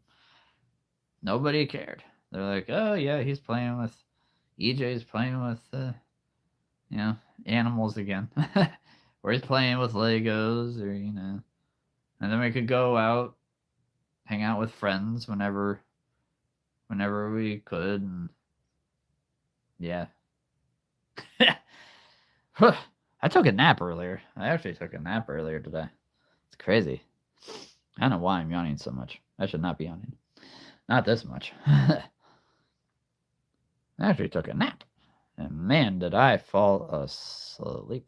[SPEAKER 1] nobody cared. They're like, oh yeah, he's playing with, EJ's playing with, you know, animals again, or he's playing with Legos, or and then we could go out, hang out with friends whenever we could, and yeah. I took a nap earlier. I actually took a nap earlier today. It's crazy. I don't know why I'm yawning so much. I should not be yawning. Not this much. I actually took a nap. And man, did I fall asleep.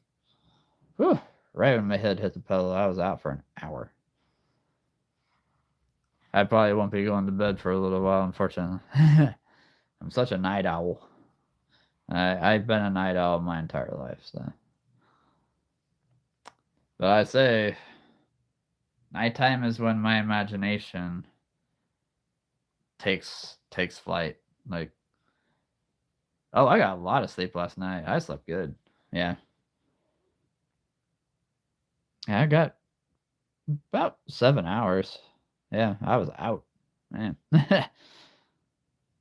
[SPEAKER 1] Whew. Right when my head hit the pillow, I was out for an hour. I probably won't be going to bed for a little while, unfortunately. I'm such a night owl. I've been a night owl my entire life, so. But I say, nighttime is when my imagination takes flight. Like, oh, I got a lot of sleep last night. I slept good. Yeah. Yeah, I got about 7 hours. Yeah, I was out. Man. I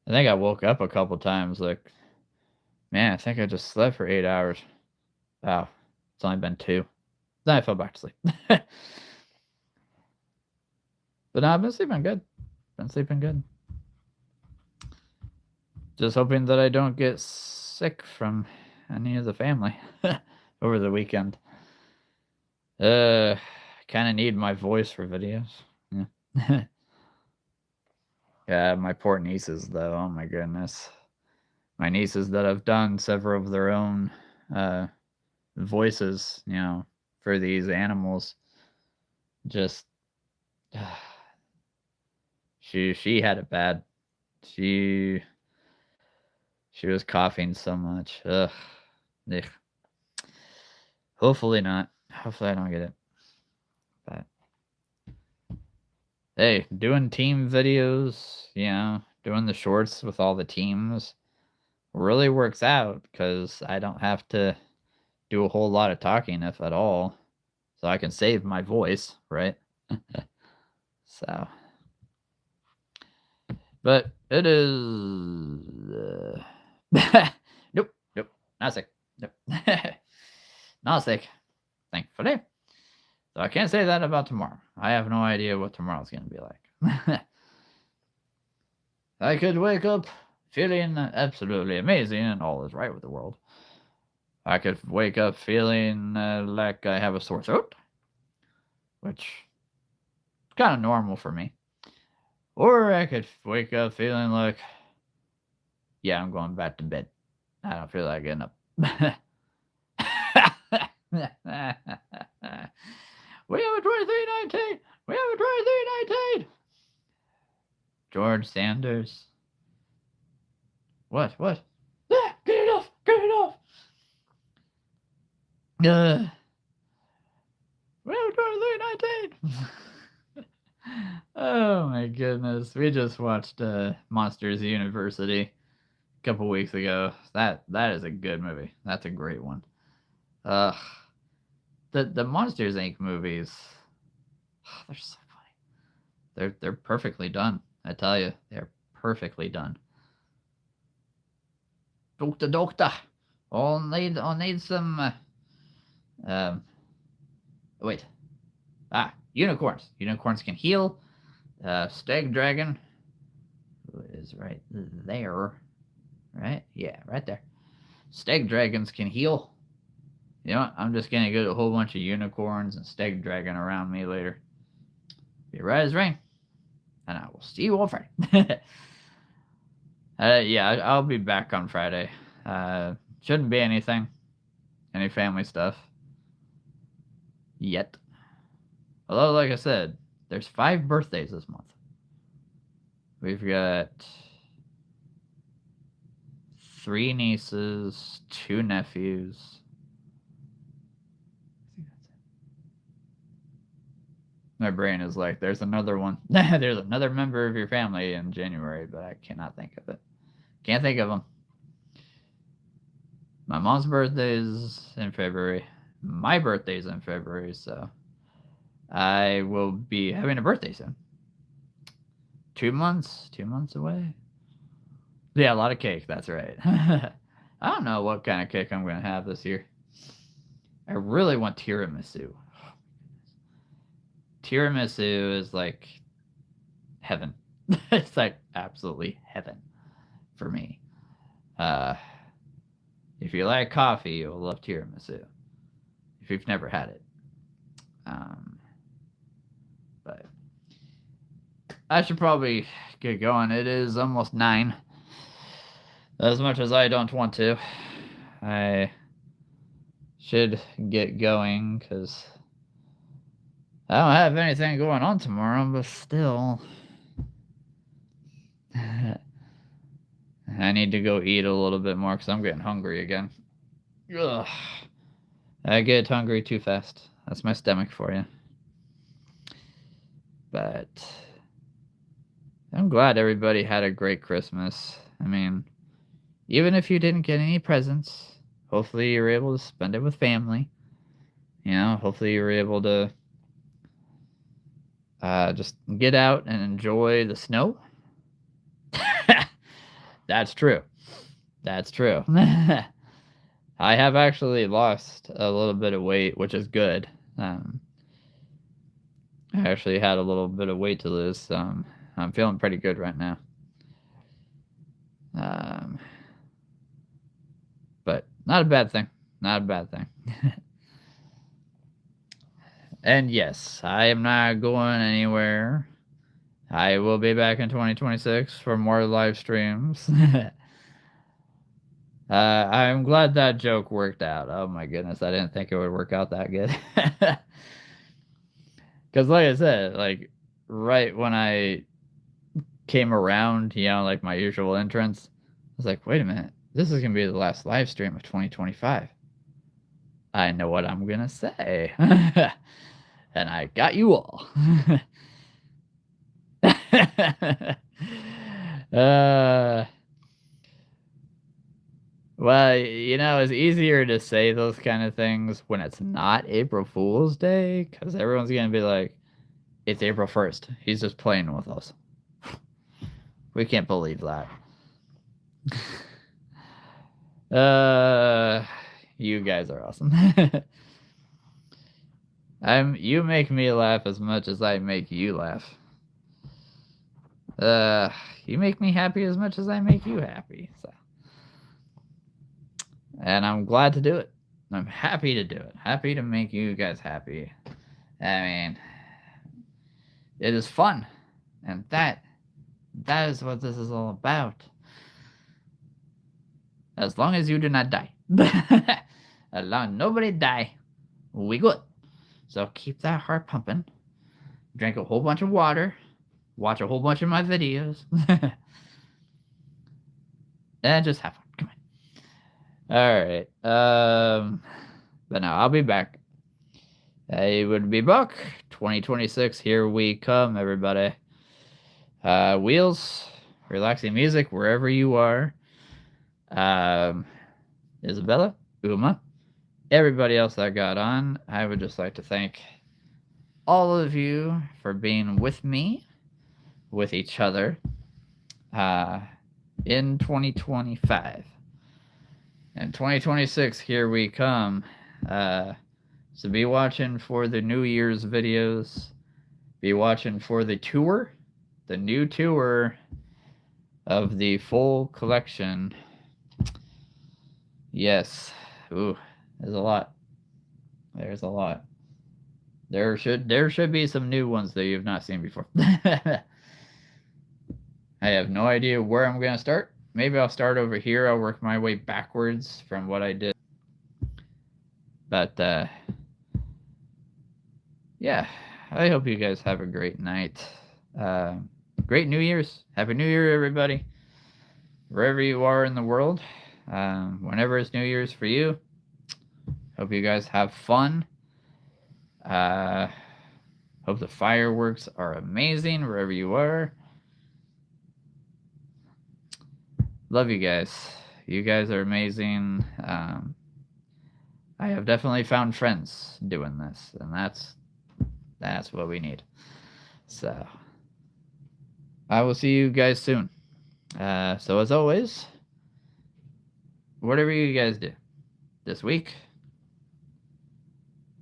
[SPEAKER 1] think I woke up a couple times like, man, I think I just slept for 8 hours. Wow. It's only been 2. Then I fell back to sleep. But no, I've been sleeping good. Been sleeping good. Just hoping that I don't get sick from any of the family over the weekend. Kind of need my voice for videos. Yeah. Yeah, my poor nieces, though. Oh my goodness. My nieces that have done several of their own voices, for these animals. Just she had it bad. She she was coughing so much. Ugh. Ugh. Hopefully not. Hopefully I don't get it. But hey, doing team videos, doing the shorts with all the teams really works out because I don't have to do a whole lot of talking, if at all. So I can save my voice, right? So, but it is. Nope, nope, not sick. Nope. Not sick, thankfully. So I can't say that about tomorrow. I have no idea what tomorrow's going to be like. I could wake up feeling absolutely amazing and all is right with the world. I could wake up feeling like I have a sore throat, which is kind of normal for me. Or I could wake up feeling like, yeah, I'm going back to bed. I don't feel like getting up. We have a 2319! We have a 2319! George Sanders. What? Get it off! Get it off! Uh, well, 2019. Oh my goodness. We just watched Monsters University a couple weeks ago. That is a good movie. That's a great one. Uh the Monsters Inc. movies, they're so funny. They're perfectly done. I tell you, they're perfectly done. Doctor. I'll need some um wait. Unicorns. Unicorns can heal. Stag Dragon is right there. Right? Yeah, right there. Stag Dragons can heal. You know what? I'm just gonna get a whole bunch of unicorns and Stag Dragon around me later. Be right as rain. And I will see you on Friday. Yeah, I'll be back on Friday. Shouldn't be anything. Any family stuff. Yet. Although, like I said, there's 5 birthdays this month. We've got 3 nieces, 2 nephews. My brain is like, there's another one. There's another member of your family in January, but I cannot think of it. Can't think of them. My mom's birthday is in February. My birthday's in February, so I will be having a birthday soon. 2 months. 2 months away. Yeah, a lot of cake. That's right. I don't know what kind of cake I'm going to have this year. I really want tiramisu. Tiramisu is like heaven. It's like absolutely heaven for me. If you like coffee, you'll love tiramisu. If you've never had it. But I should probably get going. It is almost 9. As much as I don't want to, I should get going because I don't have anything going on tomorrow, but still. I need to go eat a little bit more because I'm getting hungry again. Ugh. I get hungry too fast. That's my stomach for you. But I'm glad everybody had a great Christmas. I mean, even if you didn't get any presents, hopefully you were able to spend it with family. You know, hopefully you were able to just get out and enjoy the snow. That's true. That's true. I have actually lost a little bit of weight, which is good. I actually had a little bit of weight to lose. I'm feeling pretty good right now. But not a bad thing. Not a bad thing. And yes, I am not going anywhere. I will be back in 2026 for more live streams. I'm glad that joke worked out. Oh my goodness, I didn't think it would work out that good. Because, like I said, like right when I came around, like my usual entrance, I was like, wait a minute, this is gonna be the last live stream of 2025. I know what I'm gonna say, and I got you all. Well, it's easier to say those kind of things when it's not April Fool's Day, because everyone's going to be like, it's April 1st. He's just playing with us. We can't believe that. You guys are awesome. You make me laugh as much as I make you laugh. You make me happy as much as I make you happy. So. And I'm glad to do it. I'm happy to do it. Happy to make you guys happy. I mean, it is fun. And that is what this is all about. As long as you do not die. As long as nobody die, we good. So keep that heart pumping. Drink a whole bunch of water. Watch a whole bunch of my videos. And just have fun. Come on. All right. But no, I'll be back. I would be back. 2026, here we come, everybody. Wheels, relaxing music wherever you are. Isabella, Uma, everybody else that got on, I would just like to thank all of you for being with me, with each other, in 2025. And 2026, here we come. So be watching for the New Year's videos. Be watching for the tour, the new tour of the full collection. Yes. Ooh, there's a lot. There's a lot. There should be some new ones that you've not seen before. I have no idea where I'm gonna start. Maybe I'll start over here. I'll work my way backwards from what I did. But yeah, I hope you guys have a great night. Great New Year's. Happy New Year, everybody. Wherever you are in the world, whenever it's New Year's for you, hope you guys have fun. Hope the fireworks are amazing wherever you are. Love you guys. You guys are amazing. I have definitely found friends doing this, and that's what we need. So I will see you guys soon. So as always, whatever you guys do this week,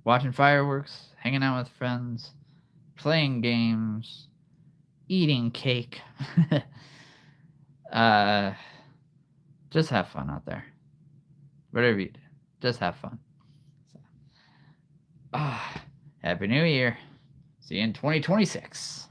[SPEAKER 1] watching fireworks, hanging out with friends, playing games, eating cake, just have fun out there. Whatever you do, just have fun. So, Happy New Year. See you in 2026.